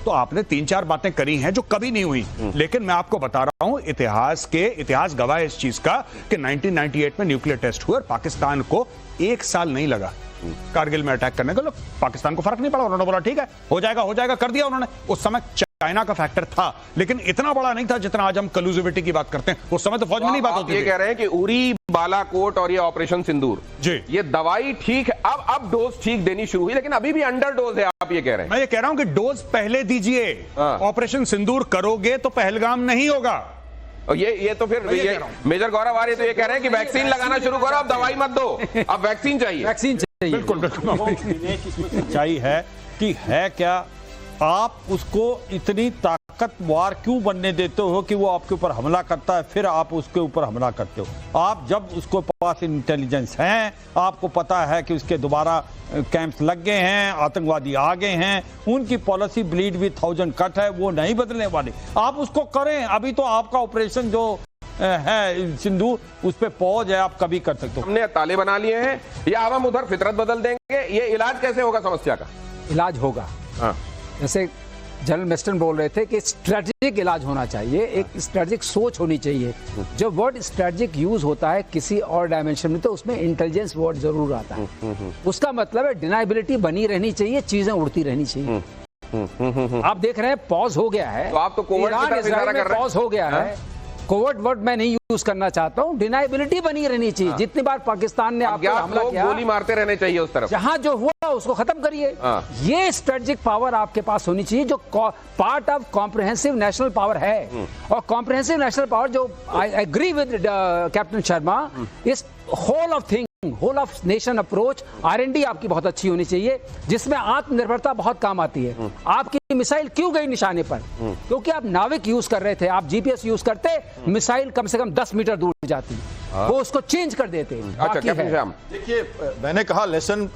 तो आपने 3-4 बातें करी हैं जो कभी नहीं हुई। लेकिन मैं आपको बता रहा हूं, इतिहास गवाह है इस चीज का कि 1998 में न्यूक्लियर टेस्ट हुआ और पाकिस्तान को 1 साल नहीं लगा कारगिल में अटैक करने का। लोग पाकिस्तान को फर्क नहीं पड़ा, उन्होंने बोला ठीक है हो जाएगा, कर दिया उन्होंने। उस समय चाइना का फैक्टर था, लेकिन इतना बड़ा नहीं था जितना आज हम कलूजिविटी की बात करते हैं। उस समय तो फौज में नहीं बात होती। ये कह रहे हैं कि उरी, बालाकोट और ये ऑपरेशन सिंदूर जी, ये दवाई ठीक है, अब डोज ठीक देनी शुरू हुई, लेकिन अभी भी अंडर डोज है, आप ये कह रहे हैं। मैं ये कह रहा हूं कि डोज पहले दीजिए। ऑपरेशन सिंदूर करोगे तो पहलगाम नहीं होगा। और ये तो फिर ये मेजर गौरव आर्य तो ये कह रहे हैं कि वैक्सीन लगाना शुरू करो, अब दवाई मत दो, अब वैक्सीन चाहिए। वैक्सीन चाहिए, बिल्कुल बिल्कुल। सच्चाई है कि है क्या, आप उसको इतनी ताकतवर क्यों बनने देते हो कि वो आपके ऊपर हमला करता है, फिर आप उसके ऊपर हमला करते हो। आप जब उसको पास इंटेलिजेंस है, आपको पता है कि उसके दोबारा कैंप्स लग गए हैं, आतंकवादी आ गए हैं, उनकी पॉलिसी ब्लीड विद 1000 कट है, वो नहीं बदलने वाले, आप उसको करें। अभी तो आपका ऑपरेशन जो है सिंदूर, उस पे पौज है, आप कभी कर सकते हो। हमने ताले बना लिए हैं या अब हम उधर फितरत बदल देंगे, ये इलाज कैसे होगा समस्या का? इलाज होगा। हाँ। जैसे जनरल मेस्टन बोल रहे थे कि स्ट्रेटेजिक इलाज होना चाहिए, एक स्ट्रेटेजिक सोच होनी चाहिए। जब वर्ड स्ट्रेटेजिक यूज होता है किसी और डायमेंशन में तो उसमें इंटेलिजेंस वर्ड जरूर आता है। उसका मतलब है डिनाइबिलिटी बनी रहनी चाहिए, चीजें उड़ती रहनी चाहिए। आप देख रहे हैं पॉज हो गया है, तो आप तो कोविड की तरफ इशारा कर रहे हैं। पॉज हो गया है, कोवर्ट वर्ड मैं नहीं यूज करना चाहता हूं, डिनाइबिलिटी बनी रहनी चाहिए। जितनी बार पाकिस्तान ने आपको हमला किया, गोली मारते रहने चाहिए उस तरफ, जहां जो हुआ उसको खत्म करिए। ये स्ट्रेटेजिक पावर आपके पास होनी चाहिए जो part of comprehensive national power है। और कॉम्प्रिहेंसिव नेशनल पावर जो I agree with captain Sharma, इस whole of thing, whole of nation approach, R&D आपकी बहुत अच्छी होनी चाहिए, जिसमें आत्मनिर्भरता बहुत काम आती है। आपकी मिसाइल क्यों गई निशाने पर? क्योंकि आप नाविक यूज कर रहे थे, आप GPS यूज करते, मिसाइल कम से कम 10 मीटर दूर जाती, वो उसको चेंज कर देते। अच्छा कैप्टन श्याम, देखिए मैंने कहा लेसन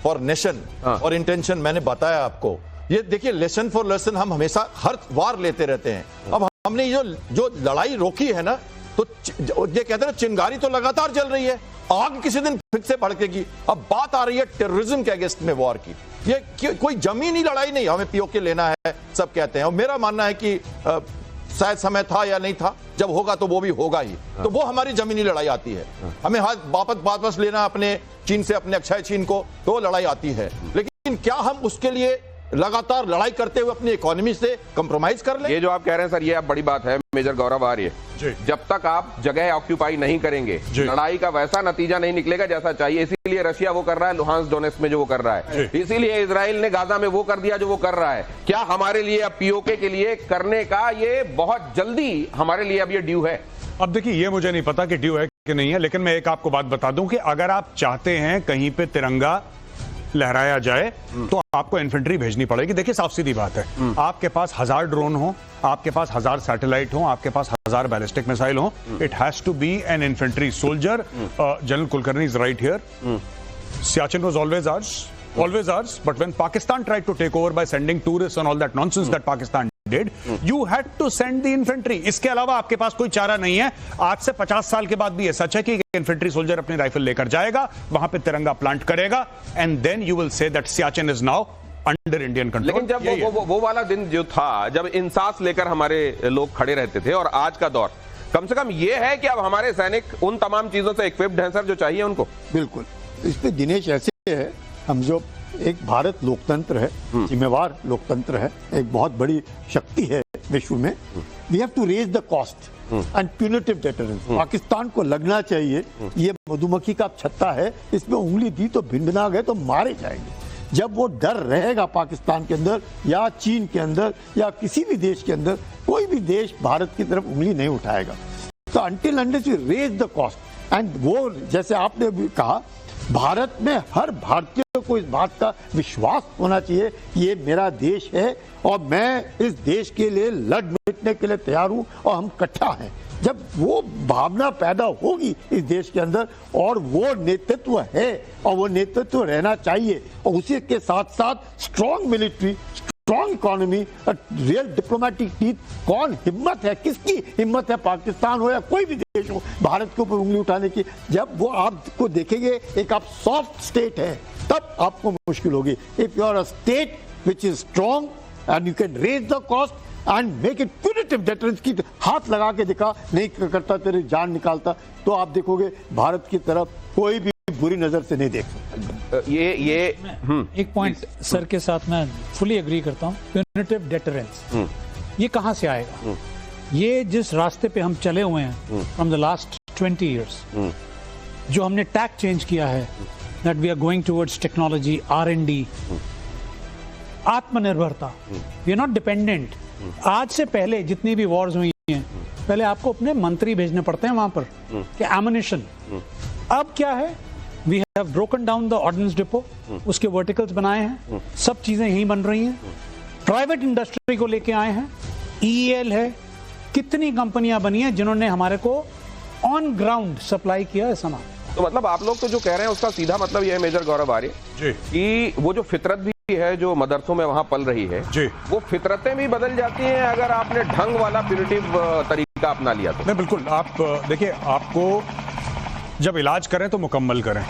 फॉर नेशन और इंटेंशन मैंने बताया आपको। ये देखिए लेसन फॉर लेसन हम हमेशा हर वार लेते रहते हैं। अब हमने जो लड़ाई रोकी है ना, तो ये कहते हैं ना चिंगारी तो लगातार जल रही है, आग किसी दिन फिर से भड़केगी। अब बात आ रही है टेररिज्म के अगेंस्ट में वॉर की। ये कोई जमीनी लड़ाई नहीं, हमें POK लेना है सब कहते हैं। और मेरा मानना है कि शायद समय था या नहीं था, जब होगा तो वो भी होगा ही। तो वो हमारी जमीनी लड़ाई आती है, हमें हाथ वापस लेना अपने चीन से, अपने अक्षय चीन को, तो वो लड़ाई आती है। लेकिन क्या हम उसके लिए लगातार लड़ाई करते हुए अपनी इकोनॉमी से कंप्रोमाइज कर लें? ये जो आप कह रहे हैं सर, ये आप बड़ी बात है मेजर गौरव आर्य। जब तक आप जगह ऑक्यूपाई नहीं करेंगे, लड़ाई का वैसा नतीजा नहीं निकलेगा जैसा चाहिए। इसीलिए रशिया वो कर रहा है लुहांस्क डोनेट्स्क में जो वो कर रहा है, इसीलिए इजराइल ने गाजा में वो कर दिया जो वो कर रहा है। क्या हमारे लिए अब POK के लिए करने का ये बहुत जल्दी हमारे लिए अब ये ड्यू है? अब देखिए ये मुझे नहीं पता कि ड्यू है कि नहीं है, लेकिन मैं एक आपको बात बता दूं कि अगर आप चाहते हैं कहीं पे तिरंगा लहराया जाए तो आपको इन्फेंट्री भेजनी पड़ेगी। देखिए साफ सीधी बात है, आपके पास 1000 ड्रोन हो, आपके पास 1000 सैटेलाइट हो, आपके पास 1000 बैलिस्टिक मिसाइल हो, it has to be an infantry soldier. General Kulkarni is right here, Siachen was always ours, but when Pakistan tried to take over by sending tourists and all that nonsense that Pakistan did, you had to send the infantry. इसके अलावा आपके पास कोई चारा नहीं है। आज से 50 साल के बाद भी ये सच है कि इन्फेंट्री सोल्जर अपनी राइफल लेकर जाएगा, वहां पे तिरंगा प्लांट करेगा, and then you will say that Siachen is now under Indian control. लेकिन जब वो वाला दिन जो था, जब इंसास लेकर हमारे लोग खड़े रहते थे, और आज का दौर कम से कम ये है कि अब हमारे सैनिक उन तमाम चीजों से इक्विप्ड हैं सर जो चाहिए उनको। बिल्कुल, इसमें दिनेश ऐसे है, हम जो एक भारत लोकतंत्र है, जिम्मेवार लोकतंत्र है, एक बहुत बड़ी शक्ति है विश्व में। We have to raise the cost and punitive deterrence. Pakistan को लगना चाहिए ये मधुमक्खी का छत्ता है, इसमें उंगली दी तो भिनभिना गए तो मारे जाएंगे। जब वो डर रहेगा पाकिस्तान के अंदर या चीन के अंदर या किसी भी देश के अंदर, कोई भी देश भारत की तरफ उंगली नहीं उठाएगा। तो until unless we raise the cost, and वो जैसे आपने भी कहा, भारत में हर भारतीय को इस बात का विश्वास होना चाहिए ये मेरा देश है और मैं इस देश के लिए लड़ मिटने के लिए तैयार हूं और हम इकट्ठा हैं। जब वो भावना पैदा होगी इस देश के अंदर, और वो नेतृत्व है और वो नेतृत्व रहना चाहिए, और उसी के साथ साथ strong military, strong economy, real diplomatic teeth, कौन हिम्मत है, किसकी हिम्मत है, पाकिस्तान हो या कोई भी देश हो, भारत के ऊपर उंगली उठाने की। जब वो आपको देखेंगे एक आप सॉफ्ट स्टेट है, तब आपको मुश्किल होगी। If you are a state which is strong and you can raise the cost and make it punitive deterrence की, हाथ लगा के दिखा, नहीं करता तेरी जान निकालता, तो आप देखोगे भारत की तरफ कोई भी बुरी नजर से नहीं देख सकता। एक पॉइंट सर के साथ मैं फुली एग्री करता हूँ। प्यूनिटिव डेटरेंस ये कहाँ से आएगा? ये जिस रास्ते पे हम चले हुए हैं फ्रॉम द लास्ट 20 इयर्स, जो हमने टैक चेंज किया है, that we are going towards technology, R&D, आत्मनिर्भरता, वी आर नॉट डिपेंडेंट। आज से पहले जितनी भी वॉर्स हुई हैं, पहले आपको अपने मंत्री भेजने पड़ते हैं वहां पर कि एमुनिशन। अब क्या है, we have broken down the ordnance depot, उसके वर्टिकल्स बनाए हैं, सब चीजें यहीं बन रही हैं। प्राइवेट इंडस्ट्री को लेके आए हैं, EEL है, कितनी कंपनियां बनी हैं जिन्होंने हमारे को ऑन ग्राउंड सप्लाई किया है सामान। तो मतलब आप लोग तो जो कह रहे हैं उसका सीधा मतलब यह है मेजर गौरव आर्य जी कि वो जो फितरत भी है जो मदरसों में वहां पल रही है जी, वो फितरतें भी बदल जाती हैं अगर आपने ढंग वाला प्यूरिटिव तरीका अपना लिया तो। नहीं बिल्कुल, आप देखिए, आपको जब इलाज करें तो मुकम्मल करें।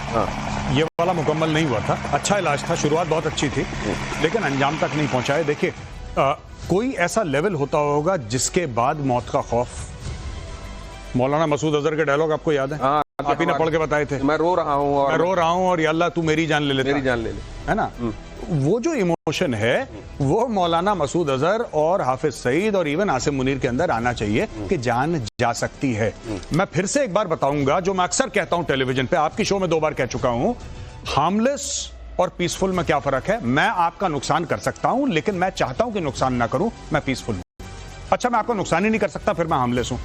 ये वाला मुकम्मल नहीं हुआ था, अच्छा इलाज था, शुरुआत बहुत अच्छी थी, लेकिन अंजाम तक नहीं पहुंचाए। देखिए कोई ऐसा लेवल होता होगा जिसके बाद मौत का खौफ। मौलाना मसूद अजहर के डायलॉग आपको याद है? आप ही ने पढ़ के बताए थे, मैं रो रहा हूँ और या अल्लाह तू मेरी जान ले ले, मेरी जान ले ले, है ना? वो जो इमोशन है वो मौलाना मसूद अजहर और हाफिज सईद और इवन आसिम मुनीर के अंदर आना चाहिए कि जान जा सकती है। मैं फिर से एक बार बताऊंगा जो मैं अक्सर कहता हूं टेलीविजन पे, आपकी शो में 2 बार कह चुका हूं, हार्मलेस और पीसफुल में क्या फर्क है? मैं आपका नुकसान कर सकता हूं, लेकिन मैं चाहता हूं कि नुकसान ना करूं, मैं पीसफुल हूं। अच्छा, मैं आपको नुकसान ही नहीं कर सकता, फिर मैं हार्मलेस हूं।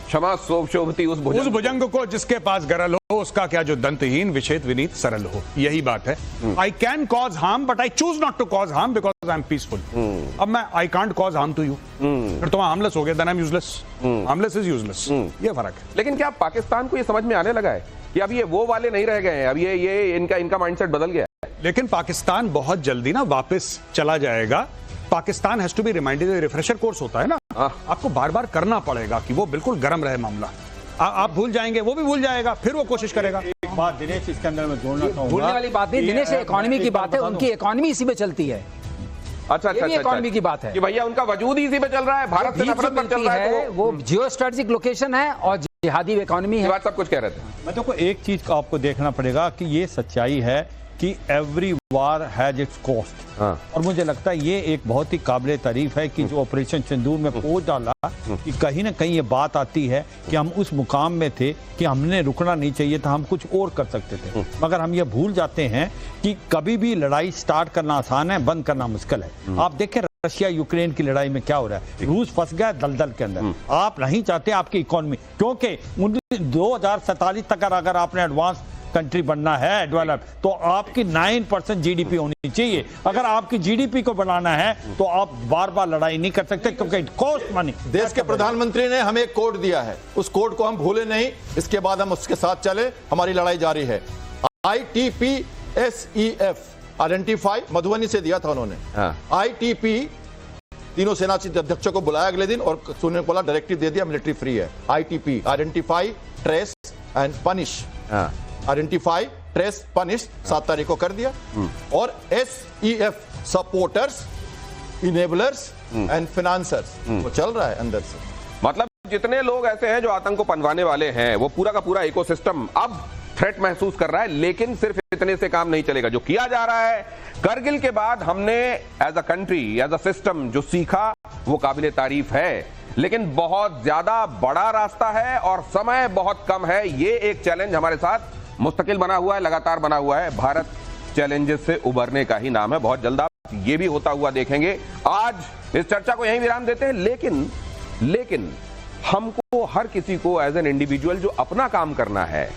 क्षमा शोभती उस भुजंग को जिसके पास गरल हो, उसका क्या जो दंतहीन विषेद विनीत सरल हो, यही बात है। I can cause harm but I choose not to cause harm because I am peaceful. अब मैं I can't cause harm to you, फिर तुम हार्मलेस हो गए, then I am useless. Harmless is useless, ये फर्क है। लेकिन क्या पाकिस्तान को ये समझ में आने लगा है कि अब ये वो वाले नहीं रह गए हैं, अब ये इनका माइंडसेट बदल गया है? लेकिन पाकिस्तान बहुत जल्दी ना वापस चला जाएगा। Pakistan has to be reminded, refresher course होता है ना, आपको बार बार करना पड़ेगा कि वो बिल्कुल गर्म रहे मामला। आप भूल जाएंगे, वो भी भूल जाएगा, फिर वो कोशिश करेगा। एक बात दिनेश इसके अंदर मैं जोड़ना चाहूंगा, भूलने वाली बात नहीं दिनेश, इकोनॉमी की बात है, उनकी इकोनॉमी इसी में चलती है। अच्छा, इकोनॉमी की बात है कि भैया उनका वजूद ही इसी पे चल रहा है, भारत से नफरत पर चल रहा है, वो जियो स्ट्रेटेजिक लोकेशन है और जिहादी इकोनॉमी है। सब कुछ कह रहे थे। मैं तो एक चीज को आपको देखना पड़ेगा कि ये सच्चाई है कि every war has its cost, और मुझे लगता है ये एक बहुत ही काबिल तारीफ है कि जो ऑपरेशन सिंदूर में पोस्ट डाला, कि कहीं ना कहीं ये बात आती है कि हम उस मुकाम में थे कि हमने रुकना नहीं चाहिए था, हम कुछ और कर सकते थे, मगर हम ये भूल जाते हैं कि कभी भी लड़ाई स्टार्ट करना आसान है, बंद करना मुश्किल है। आप देखें रशिया यूक्रेन की लड़ाई में क्या हो रहा है, रूस फंस गया दलदल के अंदर। आप नहीं चाहते आपकी इकोनॉमी, क्योंकि 2047 तक अगर आपने एडवांस कंट्री बनना है, डेवलप, तो आपकी 9% जीडीपी होनी चाहिए। अगर आपकी जीडीपी को बढ़ाना है तो आप बार बार लड़ाई नहीं कर सकते, क्योंकि इट कॉस्ट मनी। देश के प्रधानमंत्री ने हमें एक कोड दिया है, उस कोड को हम भूले नहीं, इसके बाद हम उसके साथ चले, हमारी लड़ाई जारी है। ITPSEF आइडेंटिफाई, मधुबनी से दिया था उन्होंने। ITP तीनों सेना अध्यक्षों को बुलाया अगले दिन और सुनने को डायरेक्टिव दे दिया, मिलिट्री फ्री है। ITP identify, trace and punish, identify, trace, punish 7 तारीख को कर दिया। और SEF सपोर्टर्स, इनेबलर्स एंड फिनांसर्स, वो चल रहा है अंदर से। मतलब जितने लोग ऐसे हैं जो आतंक को पनवाने वाले हैं, वो पूरा का पूरा इकोसिस्टम अब थ्रेट महसूस कर रहा है। लेकिन सिर्फ इतने से काम नहीं चलेगा, जो किया जा रहा है करगिल के बाद हमने as a country, as a system जो सीखा वो काबिले तारीफ है, लेकिन बहुत ज्यादा बड़ा रास्ता है और समय बहुत कम है। ये एक चैलेंज हमारे साथ मुस्तकिल बना हुआ है, लगातार बना हुआ है। भारत चैलेंजेस से उबरने का ही नाम है, बहुत जल्द आप ये भी होता हुआ देखेंगे। आज इस चर्चा को यहीं विराम देते हैं, लेकिन हमको हर किसी को एज एन इंडिविजुअल जो अपना काम करना है,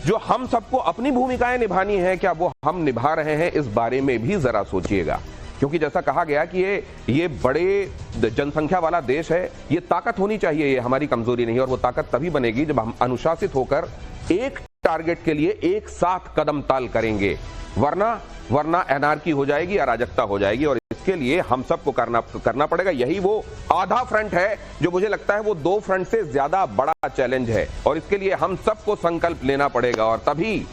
जो हम सबको अपनी भूमिकाएं निभानी है, क्या वो हम निभा रहे हैं, इस बारे में भी जरा सोचिएगा। क्योंकि जैसा कहा गया कि ये बड़े जनसंख्या वाला देश है, ये ताकत होनी चाहिए, ये हमारी कमजोरी नहीं है। और वो ताकत तभी बनेगी जब हम अनुशासित होकर एक टारगेट के लिए एक साथ कदम ताल करेंगे, वरना एनार्की हो जाएगी, अराजकता हो जाएगी। और इसके लिए हम सबको करना पड़ेगा। यही वो आधा फ्रंट है जो मुझे लगता है वो 2 फ्रंट से ज्यादा बड़ा चैलेंज है, और इसके लिए हम सबको संकल्प लेना पड़ेगा। और तभी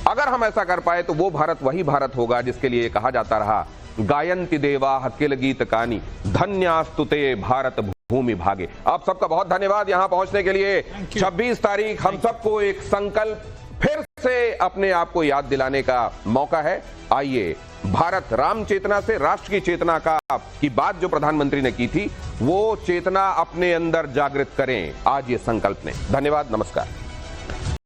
अगर हम ऐसा कर पाए तो वो भारत वही भारत होगा जिसके लिए कहा जाता रहा, गायन्ति देवा किल गीत कानी, धन्यास्तुते भारत भूमि भागे। आप सबका बहुत धन्यवाद यहां पहुंचने के लिए। 26 तारीख हम सबको एक संकल्प फिर से अपने आप को याद दिलाने का मौका है। आइए, भारत राम चेतना से राष्ट्र की चेतना की बात जो प्रधानमंत्री ने की थी, वो चेतना अपने अंदर जागृत करें आज ये संकल्प ने। धन्यवाद, नमस्कार।